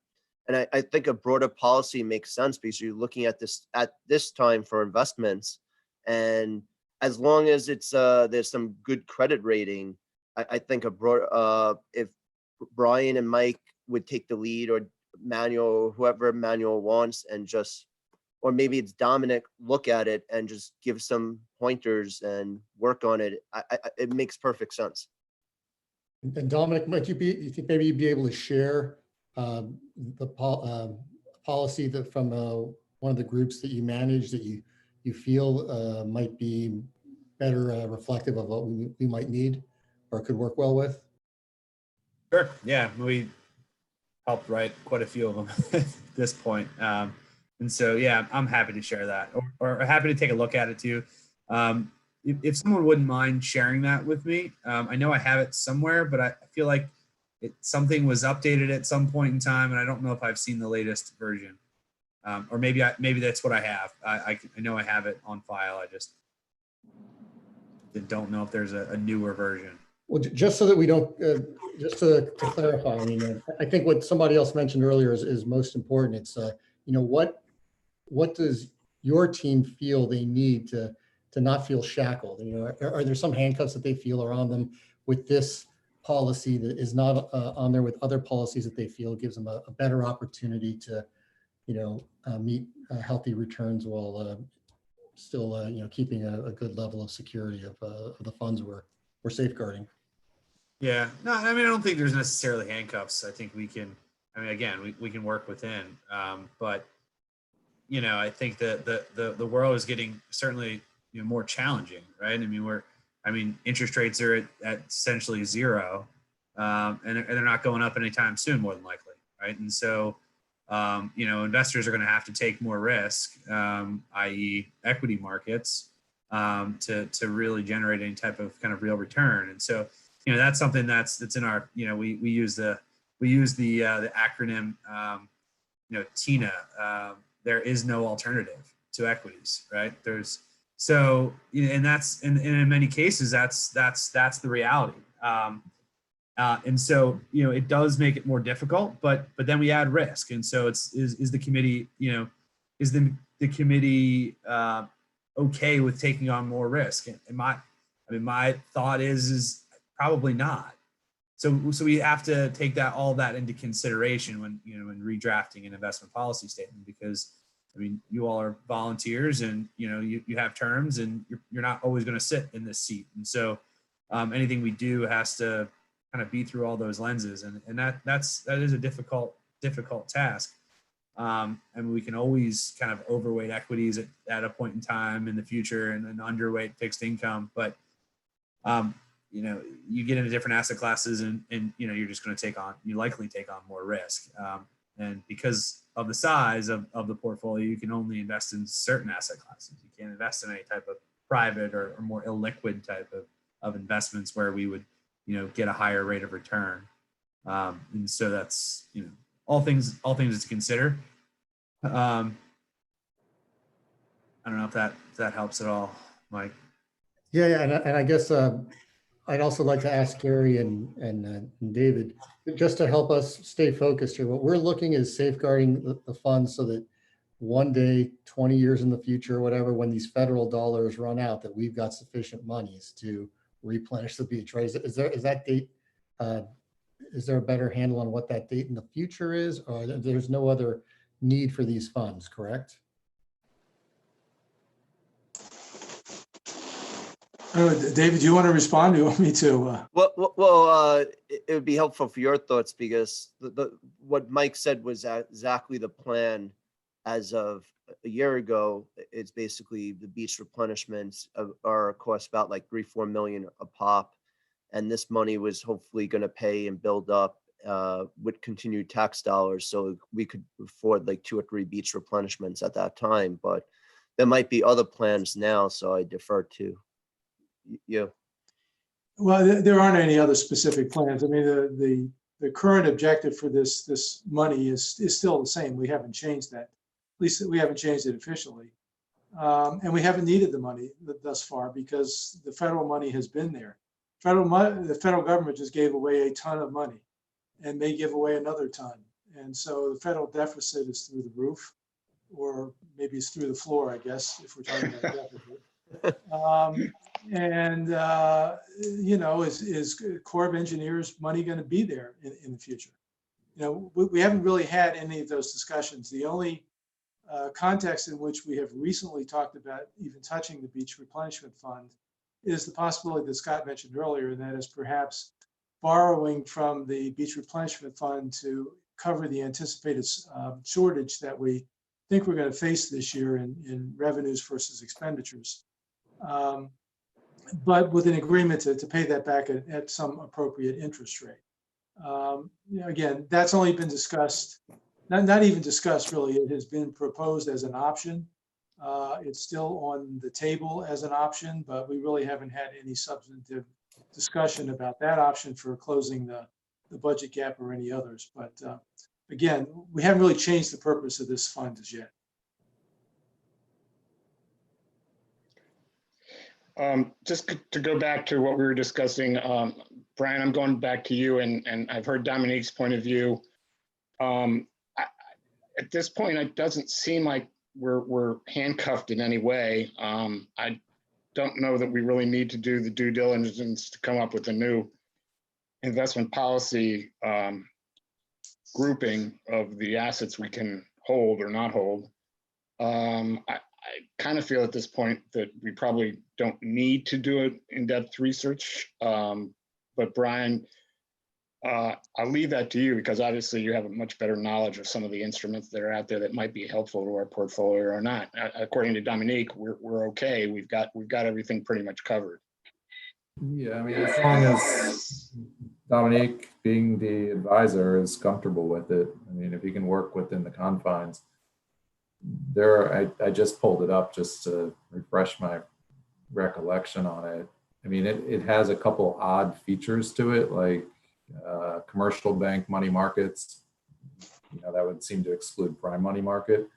And I think a broader policy makes sense because you're looking at this time for investments. And as long as it's there's some good credit rating, I think a broad, if Brian and Mike would take the lead, or Manuel, whoever Manuel wants, and just, or maybe it's Dominic, look at it and just give some pointers and work on it. It makes perfect sense. And Dominic, you think maybe you'd be able to share the policy that from one of the groups that you manage, that you you feel might be better reflective of what we might need or could work well with? Sure. Yeah, we helped write quite a few of them at this point. And so, yeah, I'm happy to share that or happy to take a look at it too. If someone wouldn't mind sharing that with me, I know I have it somewhere, but I feel like something was updated at some point in time, and I don't know if I've seen the latest version. Or maybe that's what I have. I know I have it on file. I just don't know if there's a newer version. Well, just so that we don't, just to clarify, I mean, I think what somebody else mentioned earlier is most important. It's, what does your team feel they need to not feel shackled? Are there some handcuffs that they feel are on them with this policy that is not on there with other policies that they feel gives them a better opportunity to, meet healthy returns while still, keeping a good level of security of the funds we're safeguarding? Yeah, no, I mean, I don't think there's necessarily handcuffs. I think we can, I mean, again, we can work within, but I think that the world is getting certainly more challenging, right? I mean, interest rates are at essentially zero, and they're not going up anytime soon, more than likely, right? And so, investors are going to have to take more risk, i.e., equity markets, to really generate any type of kind of real return. And so, that's something that's in our, we use the acronym, TINA. There is no alternative to equities, right? And that's, and in many cases, that's the reality. And so, it does make it more difficult, but then we add risk. And so is the committee, is the committee okay with taking on more risk? And my thought is probably not. So we have to take all that into consideration when redrafting an investment policy statement, because you all are volunteers, and you have terms, and you're not always going to sit in this seat. And so anything we do has to kind of be through all those lenses, and that is a difficult task. And we can always kind of overweight equities at a point in time in the future, and then underweight fixed income. But you get into different asset classes, and you're just going to likely take on more risk. And because of the size of the portfolio, you can only invest in certain asset classes. You can't invest in any type of private or more illiquid type of investments where we would, get a higher rate of return. And so that's, all things to consider. I don't know if that helps at all, Mike. Yeah, and I guess I'd also like to ask Gary and David, just to help us stay focused here. What we're looking is safeguarding the funds so that one day, 20 years in the future, whatever, when these federal dollars run out, that we've got sufficient monies to replenish the beach, right? Is that date? Is there a better handle on what that date in the future is, or there's no other need for these funds, correct? David, do you want to respond? Do you want me to? Well, it would be helpful for your thoughts, because what Mike said was exactly the plan as of a year ago. It's basically the beach replenishments are cost about like $3-4 million a pop. And this money was hopefully going to pay and build up with continued tax dollars, so we could afford like 2 or 3 beach replenishments at that time. But there might be other plans now, so I defer to you. Well, there aren't any other specific plans. I mean, the current objective for this money is still the same. We haven't changed that. At least we haven't changed it officially. And we haven't needed the money thus far, because the federal money has been there. The federal government just gave away a ton of money and may give away another ton. And so the federal deficit is through the roof, or maybe it's through the floor, I guess, if we're talking about deficit. Is Corps of Engineers money going to be there in the future? We haven't really had any of those discussions. The only context in which we have recently talked about even touching the beach replenishment fund is the possibility that Scott mentioned earlier, and that is perhaps borrowing from the beach replenishment fund to cover the anticipated shortage that we think we're going to face this year in revenues versus expenditures. But with an agreement to pay that back at some appropriate interest rate. Again, that's only been discussed, not even discussed really. It has been proposed as an option. It's still on the table as an option, but we really haven't had any substantive discussion about that option for closing the budget gap or any others. But again, we haven't really changed the purpose of this fund as yet. Just to go back to what we were discussing, Brian, I'm going back to you, and I've heard Dominique's point of view. At this point, it doesn't seem like we're handcuffed in any way. I don't know that we really need to do the due diligence to come up with a new investment policy grouping of the assets we can hold or not hold. I kind of feel at this point that we probably don't need to do an in-depth research. But Brian, I'll leave that to you because obviously you have a much better knowledge of some of the instruments that are out there that might be helpful to our portfolio or not. According to Dominique, we're okay. We've got everything pretty much covered. Yeah, I mean, as long as Dominique, being the advisor, is comfortable with it. I mean, if he can work within the confines. I just pulled it up just to refresh my recollection on it. I mean, it has a couple odd features to it, like commercial bank money markets. That would seem to exclude prime money market.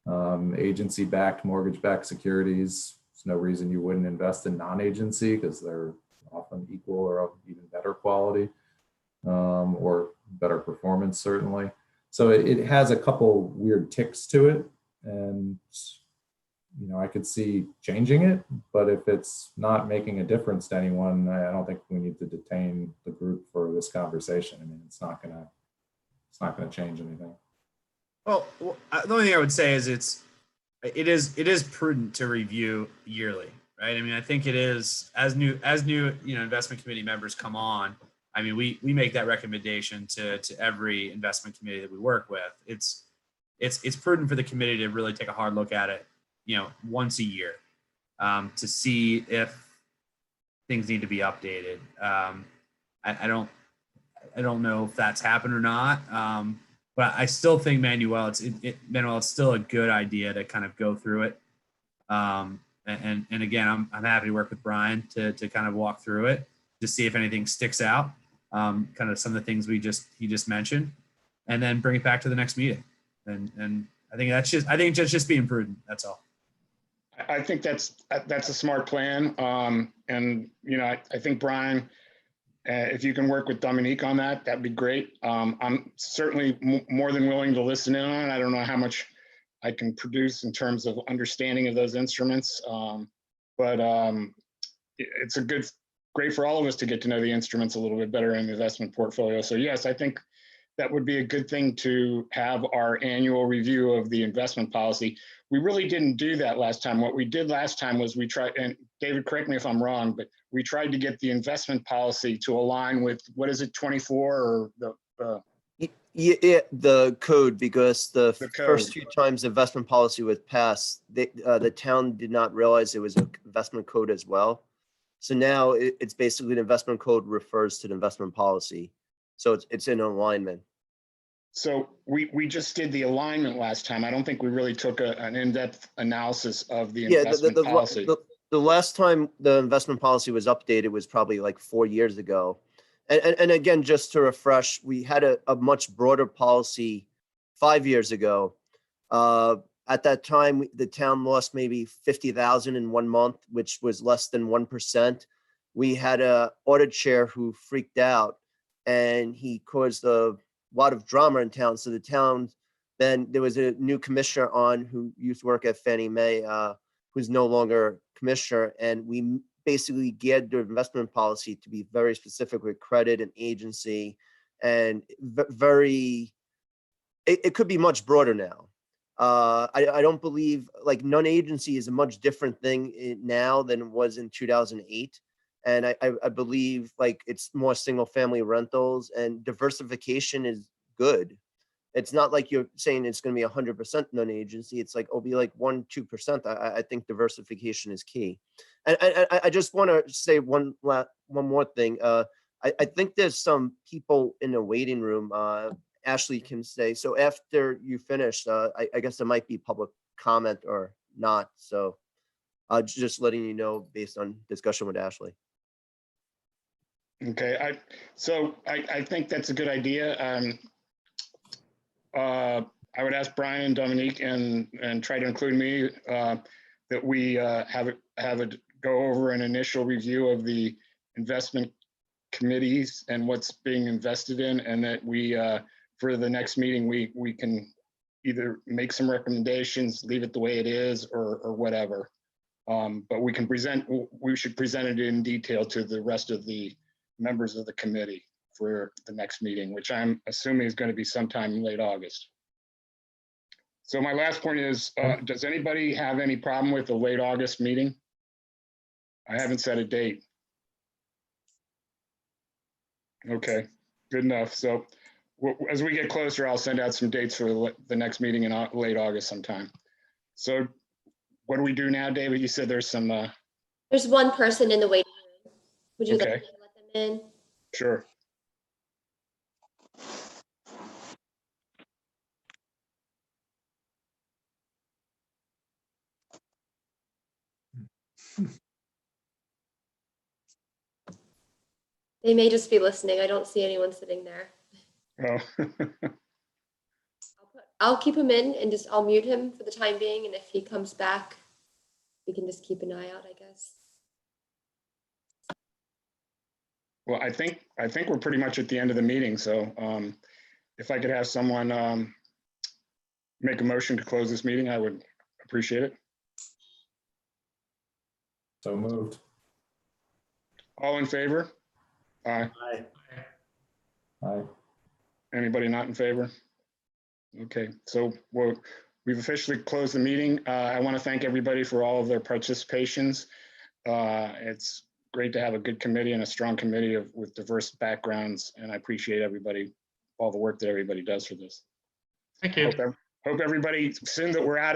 Agency-backed, mortgage-backed securities. There's no reason you wouldn't invest in non-agency because they're often equal or even better quality or better performance, certainly. So it has a couple weird ticks to it. And, I could see changing it, but if it's not making a difference to anyone, I don't think we need to detain the group for this conversation. I mean, it's not gonna change anything. Well, the only thing I would say is it is prudent to review yearly, right? I mean, I think it is as new investment committee members come on. I mean, we make that recommendation to every investment committee that we work with. It's prudent for the committee to really take a hard look at it, once a year, to see if things need to be updated. I don't know if that's happened or not, but I still think Manuel, it's still a good idea to kind of go through it. And again, I'm happy to work with Brian to kind of walk through it to see if anything sticks out, kind of some of the things he just mentioned, and then bring it back to the next meeting. And I think that's just being prudent. That's all. I think that's a smart plan. And I think Brian, if you can work with Dominique on that, that'd be great. I'm certainly more than willing to listen in on it. I don't know how much I can produce in terms of understanding of those instruments, but it's great for all of us to get to know the instruments a little bit better in the investment portfolio. So yes, I think that would be a good thing to have our annual review of the investment policy. We really didn't do that last time. What we did last time was we tried, and David, correct me if I'm wrong, but we tried to get the investment policy to align with, what is it, 24 or Yeah, the code, because the code. first few times investment policy was passed, the town did not realize it was an investment code as well. So now it's basically the investment code refers to the investment policy. So it's in alignment. So we just did the alignment last time. I don't think we really took an in-depth analysis of the investment policy. The last time the investment policy was updated was probably like 4 years ago. And again, just to refresh, we had a much broader policy 5 years ago. At that time, the town lost maybe 50,000 in 1 month, which was less than 1%. We had a audit chair who freaked out, and he caused a lot of drama in town. So the town, then there was a new commissioner on who used to work at Fannie Mae, who's no longer commissioner. And we basically geared the investment policy to be very specific with credit and agency, and it could be much broader now. I don't believe, like, non-agency is a much different thing now than it was in 2008. And I believe, like, it's more single family rentals, and diversification is good. It's not like you're saying it's going to be 100% non-agency. It's like, it'll be like 1-2%. I think diversification is key. And I just want to say one more thing. I think there's some people in the waiting room. Ashley can say, so after you finish, I guess there might be public comment or not. So just letting you know based on discussion with Ashley. Okay, I think that's a good idea. I would ask Brian, Dominique, and try to include me, that we have a go over an initial review of the investment committees and what's being invested in, and that we, for the next meeting, we can either make some recommendations, leave it the way it is, or whatever. But we should present it in detail to the rest of the members of the committee for the next meeting, which I'm assuming is going to be sometime in late August. So my last point is, does anybody have any problem with the late August meeting? I haven't set a date. Okay, good enough. So as we get closer, I'll send out some dates for the next meeting in late August sometime. So what do we do now, David? You said there's some. There's one person in the waiting room. Would you like Okay. me to let them in? Sure. They may just be listening. I don't see anyone sitting there. Oh. I'll keep him in and I'll mute him for the time being. And if he comes back, we can just keep an eye out, I guess. Well, I think we're pretty much at the end of the meeting. So if I could have someone make a motion to close this meeting, I would appreciate it. So moved. All in favor? Aye. Aye. Anybody not in favor? Okay, so we've officially closed the meeting. I want to thank everybody for all of their participations. It's great to have a good committee and a strong committee with diverse backgrounds, and I appreciate everybody, all the work that everybody does for this. Thank you. Hope everybody, soon that we're out